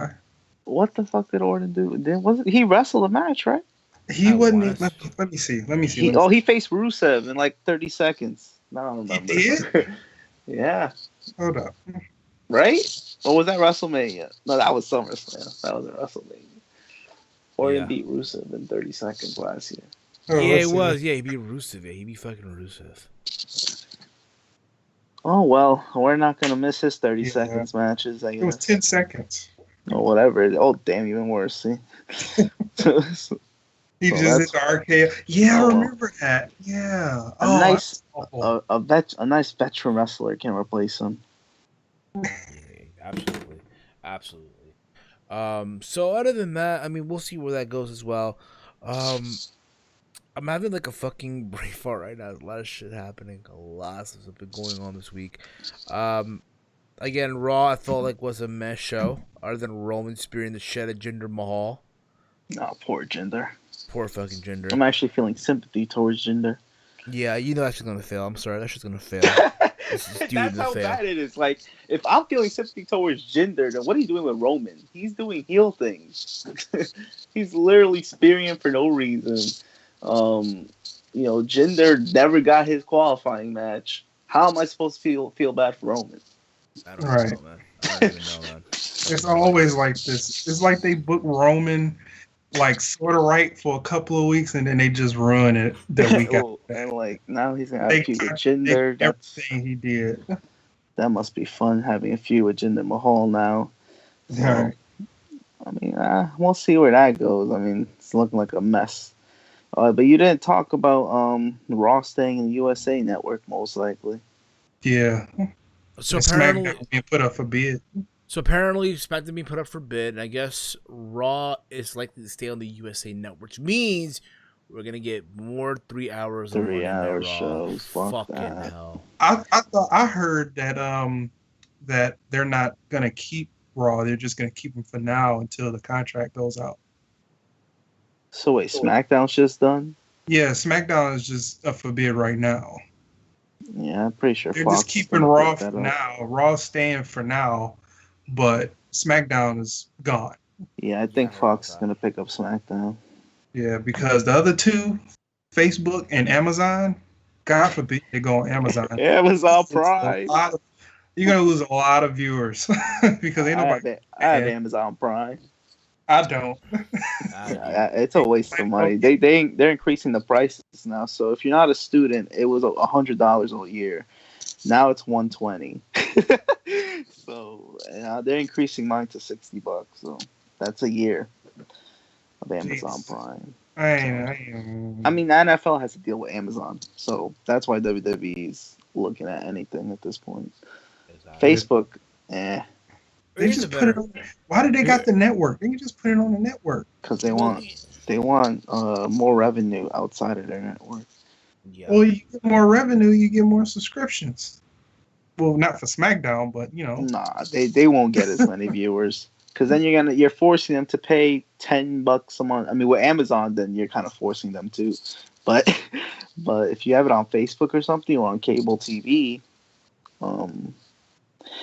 What the fuck did Orton do? Wasn't he wrestled a match, right? He wasn't. Let me see. He faced Rusev in like 30 seconds. No, I don't remember. He did? Yeah. Hold up. Right? Or was that WrestleMania? No, that was SummerSlam. That was at WrestleMania. Orton beat Rusev in 30 seconds last year. Oh, Yeah, it was. Yeah, he beat Rusev. Yeah, he beat fucking Rusev. Oh, well, we're not going to miss his 30 seconds matches, I guess. It was 10 seconds. Or whatever. Oh, damn, even worse. See? He just did the RKO. Yeah, I remember that. Yeah. A nice veteran wrestler can replace him. Yeah, absolutely. So other than that, I mean, we'll see where that goes as well. I'm having like a fucking brain fart right now. There's a lot of shit happening. A lot of stuff has been going on this week. Again, Raw I felt like was a mess show. Other than Roman spearing the shit at Jinder Mahal. Oh, poor Jinder. Poor fucking Jinder. I'm actually feeling sympathy towards Jinder. Yeah, you know that's just gonna fail. I'm sorry, that's just gonna fail. That's how bad it is. Like, if I'm feeling sympathy towards Jinder, then what are you doing with Roman? He's doing heel things. He's literally spearing him for no reason. Jinder never got his qualifying match. How am I supposed to feel bad for Roman? I don't know, man. I don't even know, man. It's always like this. It's like they book Roman like sort of right for a couple of weeks and then they just ruin it that week after. And like now he's gonna have a feud with Jinder. Everything he did. That must be fun having a feud with Jinder Mahal now. So, Right. I mean, we'll see where that goes. I mean, it's looking like a mess. But you didn't talk about Raw staying in the USA Network, most likely. Yeah. So apparently apparently, being put up for bid. expected to be put up for bid, and I guess Raw is likely to stay on the USA Network, which means we're gonna get more 3 hours of 3 hour Raw. shows. Fucking that. hell. I heard that that they're not gonna keep Raw. They're just gonna keep them for now until the contract goes out. So wait, SmackDown's just done? Yeah, SmackDown is just up for bid right now. Yeah, I'm pretty sure They're Fox just keeping Raw for now. Raw's staying for now, but SmackDown is gone. Yeah, I think Fox is gonna pick up SmackDown. Yeah, because the other two, Facebook and Amazon, God forbid they go on Amazon. Amazon Prime. You're gonna lose a lot of viewers because ain't nobody. I have Amazon Prime. I don't. Yeah, it's a waste of money. They're increasing the prices now. So if you're not a student, it was $100 a year. Now it's $120. So they're increasing mine to $60. So that's a year of Amazon Prime. I mean, the NFL has to deal with Amazon, so that's why WWE's looking at anything at this point. Exactly. Facebook, They just put it on. Why did they got the network? They can just put it on the network. Because they want more revenue outside of their network. Yeah. Well, you get more revenue, you get more subscriptions. Well, not for SmackDown, but Nah, they won't get as many viewers. Because then you're forcing them to pay $10 a month. I mean, with Amazon, then you're kind of forcing them to. But if you have it on Facebook or something or on cable TV,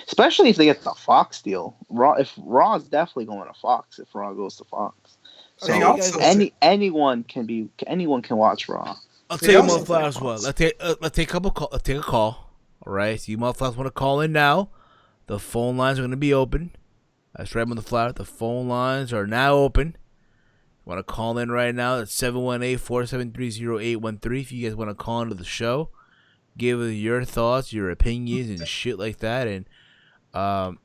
especially if they get the Fox deal, Raw is definitely going to Fox if Raw goes to Fox. So anyone can watch Raw. I'll tell you motherfuckers what. Let's take a call. All right, so you motherfuckers want to call in now? The phone lines are going to be open. That's right on the flyer. The phone lines are now open. You want to call in right now? That's 718-473-0813. If you guys want to call into the show, give us your thoughts, your opinions, and shit like that. And do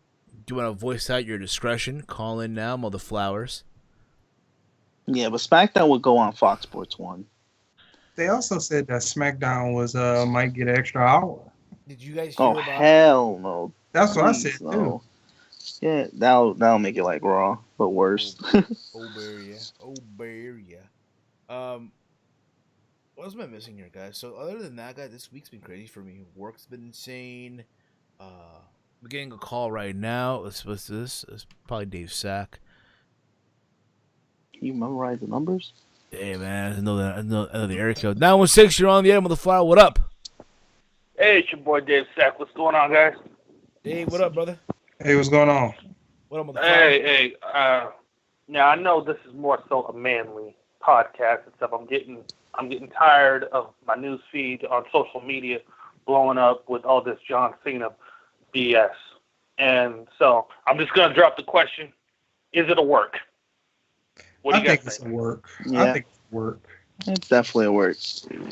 you want to voice out your discretion? Call in now, mother flowers. Yeah, but SmackDown would go on Fox Sports 1. They also said that SmackDown was might get an extra hour. Did you guys Oh hear about it? hell no! That's what I Please said no. too. Yeah, that'll make it like Raw, but worse. Oh bear, yeah. What else am I missing here, guys? So other than that, guys, this week's been crazy for me. Work's been insane. We're getting a call right now. What's this? It's probably Dave Sack. You memorize the numbers? Hey man, I know the area code. 916, you're on the air with the flyer. What up? Hey, it's your boy Dave Sack. What's going on, guys? Dave, what up, brother? Hey, what's going on? What up, motherfucker? Hey. Now I know this is more so a manly podcast and stuff. I'm getting tired of my news feed on social media blowing up with all this John Cena BS, and so I'm just gonna drop the question: is it a work? What do you guys think? It's a think? work. Yeah. I think it's a work. It's definitely a work.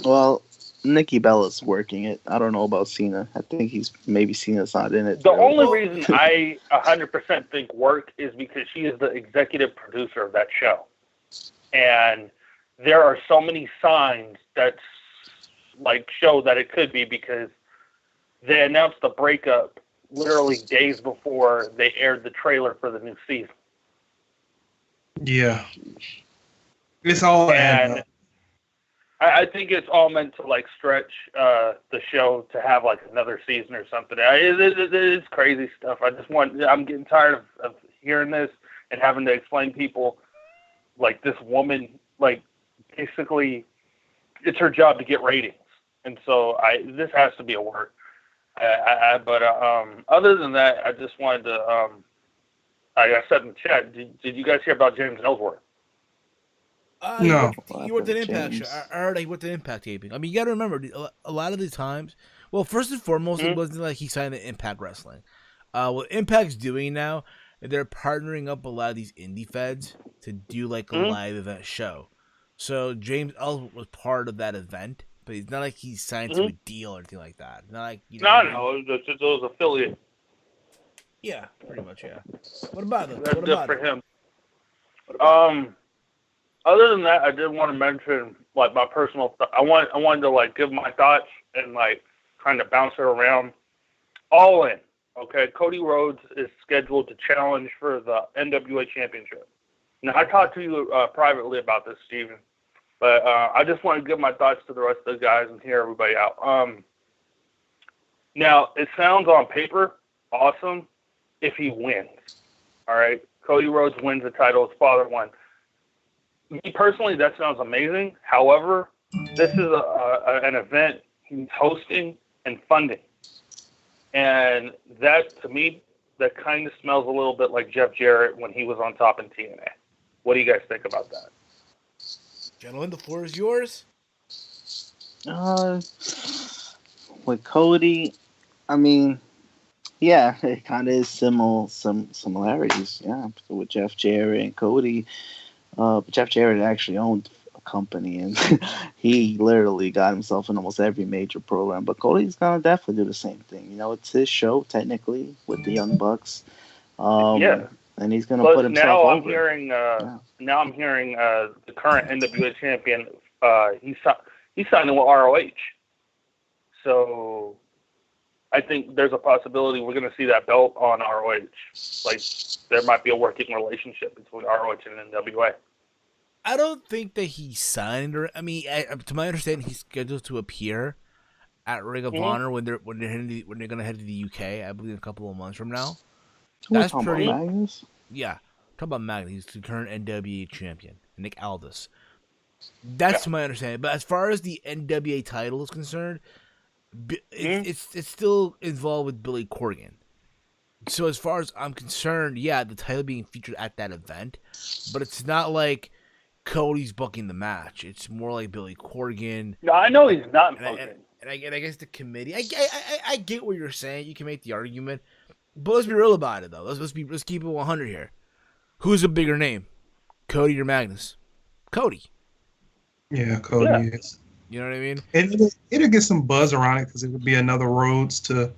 Well, Nikki Bella's working it. I don't know about Cena. I think maybe Cena's not in it. The really. only reason I 100% think work is because she is the executive producer of that show. And there are so many signs that like show that it could be, because they announced the breakup literally days before they aired the trailer for the new season. Yeah. It's all adding And up. I think it's all meant to like stretch the show to have like another season or something. It's crazy stuff. I'm getting tired of hearing this and having to explain people like this woman, like basically it's her job to get ratings. And so this has to be a work. But other than that, I just wanted to, I said in the chat, did you guys hear about James Ellsworth? No. He worked at Impact. I heard he worked at Impact taping. I mean, you got to remember, a lot of the times, well, first and foremost, it wasn't like he signed to Impact Wrestling. What Impact's doing now, they're partnering up a lot of these indie feds to do like a live event show. So James Ellsworth was part of that event, but it's not like he's signed to a deal or anything like that. Not like, you know. No, it was affiliate. Yeah, pretty much, yeah. What about them? That's What good about for it? him. What about it? Other than that, I did want to mention like my personal stuff. I wanted to like give my thoughts and like kind of bounce it around. All in, okay. Cody Rhodes is scheduled to challenge for the NWA Championship. Now I talked to you privately about this, Steven, but I just want to give my thoughts to the rest of the guys and hear everybody out. Now it sounds on paper awesome if he wins. All right, Cody Rhodes wins the title. His father won. Me personally, that sounds amazing. However, this is an event he's hosting and funding. And that, to me, that kind of smells a little bit like Jeff Jarrett when he was on top in TNA. What do you guys think about that? Gentlemen, the floor is yours. With Cody, I mean, yeah, it kind of is some similarities, yeah, with Jeff Jarrett and Cody. But Jeff Jarrett actually owned a company, and he literally got himself in almost every major program. But Cody's gonna definitely do the same thing. You know, it's his show technically with the Young Bucks. Yeah, and he's gonna Plus, put himself now over. Now I'm hearing the current NWA champion. He's signing with ROH. So I think there's a possibility we're going to see that belt on ROH. Like, there might be a working relationship between ROH and NWA. I don't think that he signed, or I mean, to my understanding, he's scheduled to appear at Ring of Honor when they're going to head to the UK. I believe in a couple of months from now. That's pretty. About Magnus? Yeah, talk about Magnus. He's the current NWA champion, Nick Aldis. That's to my understanding. But as far as the NWA title is concerned, it's still involved with Billy Corgan. So as far as I'm concerned, yeah, the title being featured at that event, but it's not like Cody's booking the match. It's more like Billy Corgan. No, I know he's not booking. And I guess the committee. I get what you're saying. You can make the argument, but let's be real about it though. Let's keep it 100 here. Who's a bigger name, Cody or Magnus? Cody. Yeah, Cody is. You know what I mean? It'll get some buzz around it because it would be another Rhodes to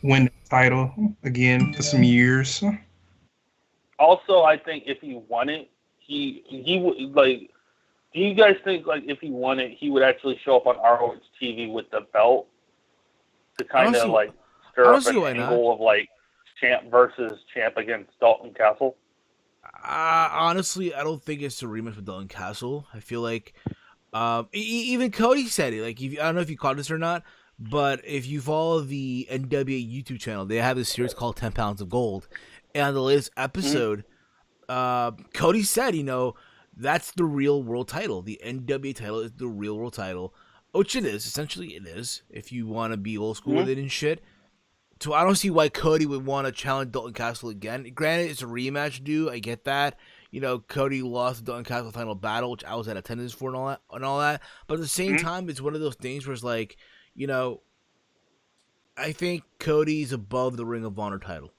win the title again for some years. Also, I think if he won it, he would like. Do you guys think like if he won it, he would actually show up on ROH TV with the belt to kind of like stir up an angle of like champ versus champ against Dalton Castle? Honestly, I don't think it's a rematch with Dalton Castle. I feel like even Cody said it. Like, I don't know if you caught this or not, but if you follow the NWA YouTube channel, they have this series called 10 Pounds of Gold. And on the latest episode, Cody said, that's the real world title. The NWA title is the real world title, which it is. Essentially, it is, if you want to be old school with it and shit. So I don't see why Cody would want to challenge Dalton Castle again. Granted, it's a rematch due. I get that. Cody lost the Dalton Castle final battle, which I was at attendance for and all that. But at the same time, it's one of those things where it's like, I think Cody's above the Ring of Honor title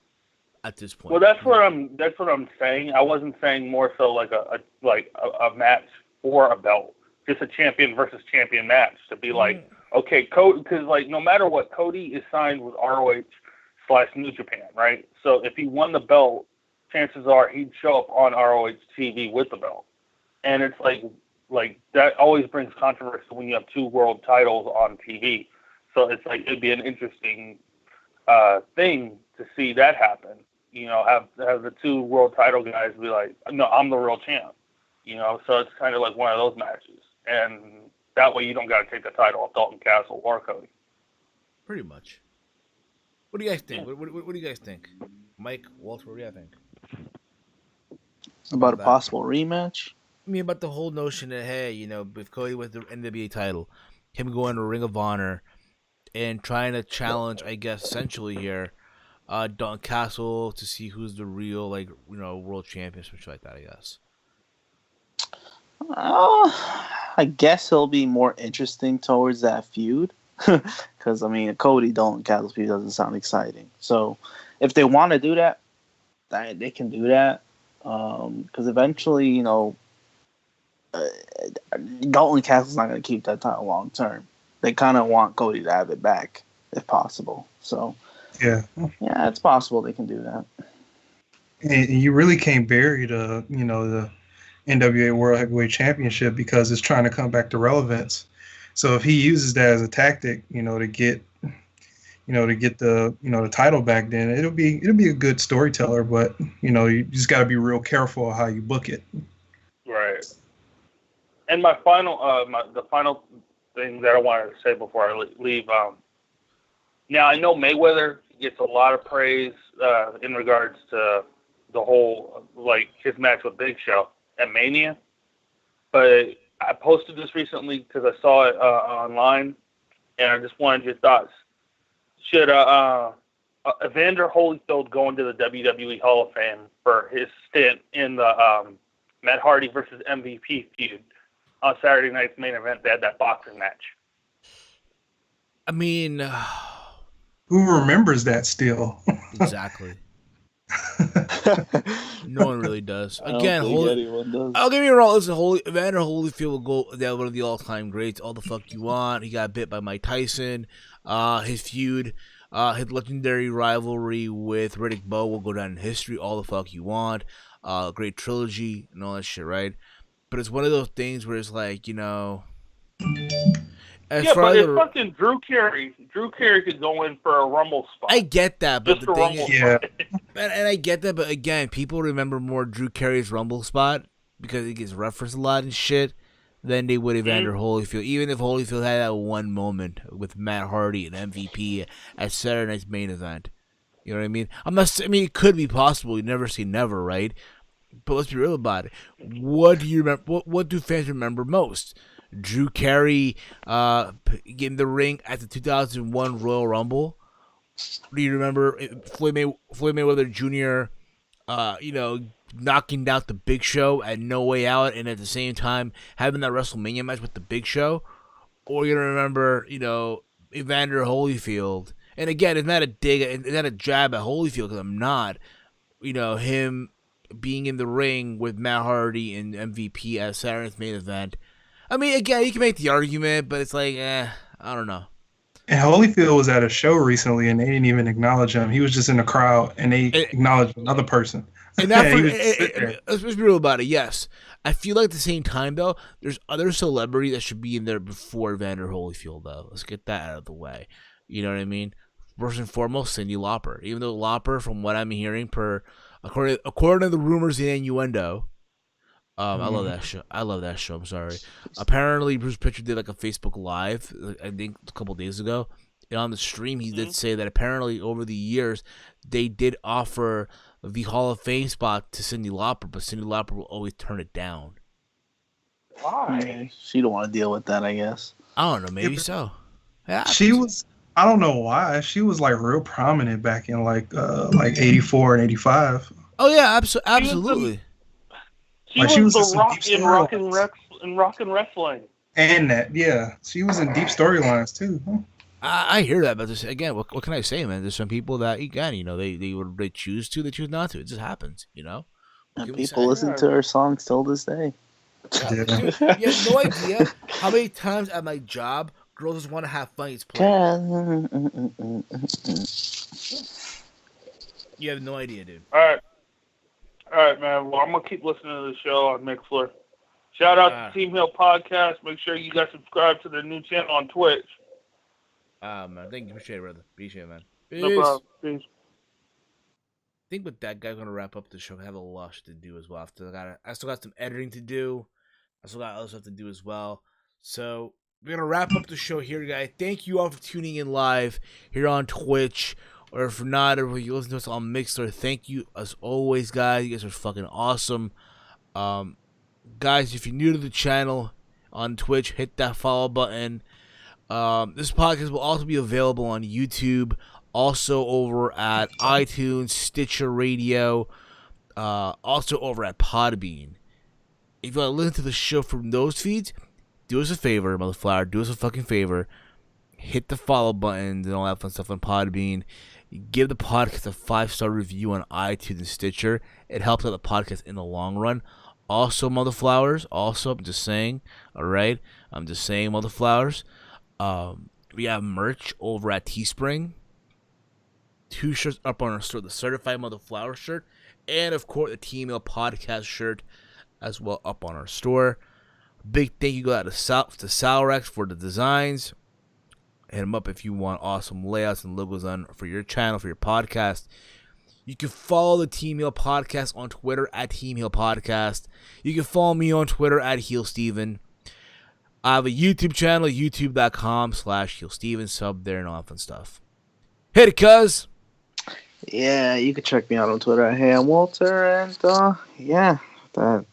at this point. Well, that's what I'm saying. I wasn't saying more so like a match for a belt, just a champion versus champion match to be like, okay, Cody, because like no matter what, Cody is signed with ROH/New Japan, right? So if he won the belt, chances are he'd show up on ROH TV with the belt, and it's like that always brings controversy when you have two world titles on TV. So it's like it'd be an interesting thing to see that happen. Have the two world title guys be like, no, I'm the real champ. So it's kind of like one of those matches, and that way you don't got to take the title off Dalton Castle or Cody. Pretty much. What do you guys think? What do you guys think? Mike, Walter, what do you guys think? About a possible rematch? I mean, about the whole notion that, hey, with Cody with the NWA title, him going to Ring of Honor and trying to challenge, I guess, essentially here, Dalton Castle to see who's the real, world champion, something like that, I guess. I guess it'll be more interesting towards that feud. Because, Cody Dalton Castle feud doesn't sound exciting. So, if they want to do that, they can do that. Because eventually, Dalton Castle's not going to keep that title long term. They kind of want Cody to have it back, if possible. So, yeah, it's possible they can do that. And you really can't bury the NWA World Heavyweight Championship because it's trying to come back to relevance. So if he uses that as a tactic, to get the title back, then it'll be a good storyteller. But you just got to be real careful how you book it. Right. And my final, the final thing that I wanted to say before I leave. Now I know Mayweather gets a lot of praise in regards to the whole his match with Big Show at Mania, but I posted this recently because I saw it online, and I just wanted your thoughts. Should Evander Holyfield go into the WWE Hall of Fame for his stint in the Matt Hardy versus MVP feud on Saturday night's main event? They had that boxing match. I mean, who remembers that still? Exactly. No one really does. Again, anyone does. I'll get me wrong. Listen, Evander Holyfield will go down one of the all-time greats. All the fuck you want. He got bit by Mike Tyson. His feud, his legendary rivalry with Riddick Bowe will go down in history. All the fuck you want. Great trilogy and all that shit, right? But it's one of those things where it's like, but it's fucking Drew Carey. Drew Carey could go in for a Rumble spot. I get that, but just the thing is, and I get that, but again, people remember more Drew Carey's Rumble spot because it gets referenced a lot and shit than they would Evander Holyfield. Even if Holyfield had that one moment with Matt Hardy and MVP at Saturday night's main event, you know what I mean? It could be possible. You never say never, right? But let's be real about it. What do you remember? What do fans remember most? Drew Carey getting the ring at the 2001 Royal Rumble. Do you remember Floyd Mayweather Jr. Knocking down the Big Show at No Way Out, and at the same time having that WrestleMania match with the Big Show? Or you remember Evander Holyfield? And again, it's not a dig, it's not a jab at Holyfield because I'm not. Him being in the ring with Matt Hardy and MVP at Saturday's main event. I mean, again, you can make the argument, but it's like, I don't know. And Holyfield was at a show recently, and they didn't even acknowledge him. He was just in the crowd, and they acknowledged another person. And that He was just sitting there. let's be real about it. Yes, I feel like at the same time though, there's other celebrity that should be in there before Vander Holyfield though. Let's get that out of the way. You know what I mean? First and foremost, Cyndi Lauper. Even though Lauper, from what I'm hearing, according to the rumors and innuendo, I love that show. I love that show. I'm sorry. Apparently, Bruce Pritchard did like a Facebook Live, I think a couple days ago, and on the stream he did say that apparently over the years they did offer the Hall of Fame spot to Cyndi Lauper, but Cyndi Lauper will always turn it down. Why? She don't want to deal with that, I guess. I don't know. Maybe so. Yeah, She was. I don't know why. She was like real prominent back in like 84 and 85. Oh yeah, absolutely. She was in the some Rock deep in Rock and Wrestling. And that, yeah, she was in deep storylines too. Huh? I hear that, but just, again, what can I say, man? There's some people that again, they choose to, they choose not to. It just happens, And people listen to her songs till this day. Yeah. Dude, you have no idea how many times at my job girls just want to have fun. It's playing. You have no idea, dude. All right, man. Well, I'm gonna keep listening to the show on Mixler. Shout out to Team Hill Podcast. Make sure you guys subscribe to their new channel on Twitch. Man, thank you. Appreciate it, brother. Appreciate it, man. Peace. No problem. Peace. I think with that, guys, I'm gonna wrap up the show. I have a lot to do as well. I still got some editing to do. I still got other stuff to do as well. So we're gonna wrap up the show here, guys. Thank you all for tuning in live here on Twitch, or if not, or if you listen to us on Mixler. Thank you as always, guys. You guys are fucking awesome. Guys, if you're new to the channel on Twitch, hit that follow button. This podcast will also be available on YouTube, also over at iTunes, Stitcher Radio, also over at PodBean. If you want to listen to the show from those feeds, do us a favor, motherflower. Do us a fucking favor. Hit the follow button and all that fun stuff on PodBean. Give the podcast a 5-star review on iTunes and Stitcher. It helps out the podcast in the long run. Also, motherflowers. Also, I'm just saying. All right? I'm just saying, motherflowers. We have merch over at Teespring. 2 shirts up on our store. The Certified Motherflower shirt. And, of course, the Team Hill Podcast shirt as well up on our store. Big thank you go out to Salrex for the designs. Hit them up if you want awesome layouts and logos on for your channel, for your podcast. You can follow the Team Hill Podcast on Twitter at Team Hill Podcast. You can follow me on Twitter at HeelSteven. I have a YouTube channel, youtube.com/HeelSteven. Sub there and all that fun stuff. Hit it, cuz. Yeah, you can check me out on Twitter at HeyI'mWalter. And yeah, that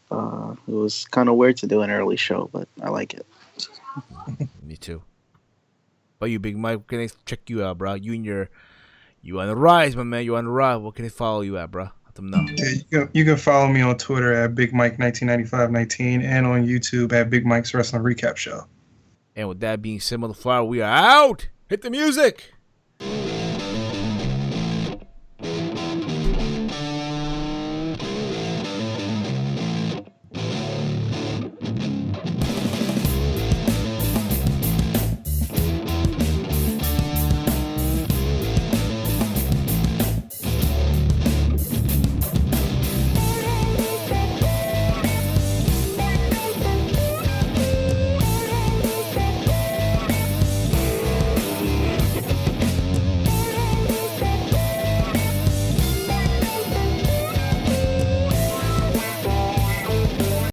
it was kind of weird to do an early show, but I like it. Me too. But you, Big Mike, can I check you out, bro? You on the rise, my man. You on the rise. What can they follow you at, bro? Let them know. Yeah, you can follow me on Twitter at Big Mike 199519 and on YouTube at Big Mike's Wrestling Recap Show. And with that being said, motherfucker, we are out. Hit the music.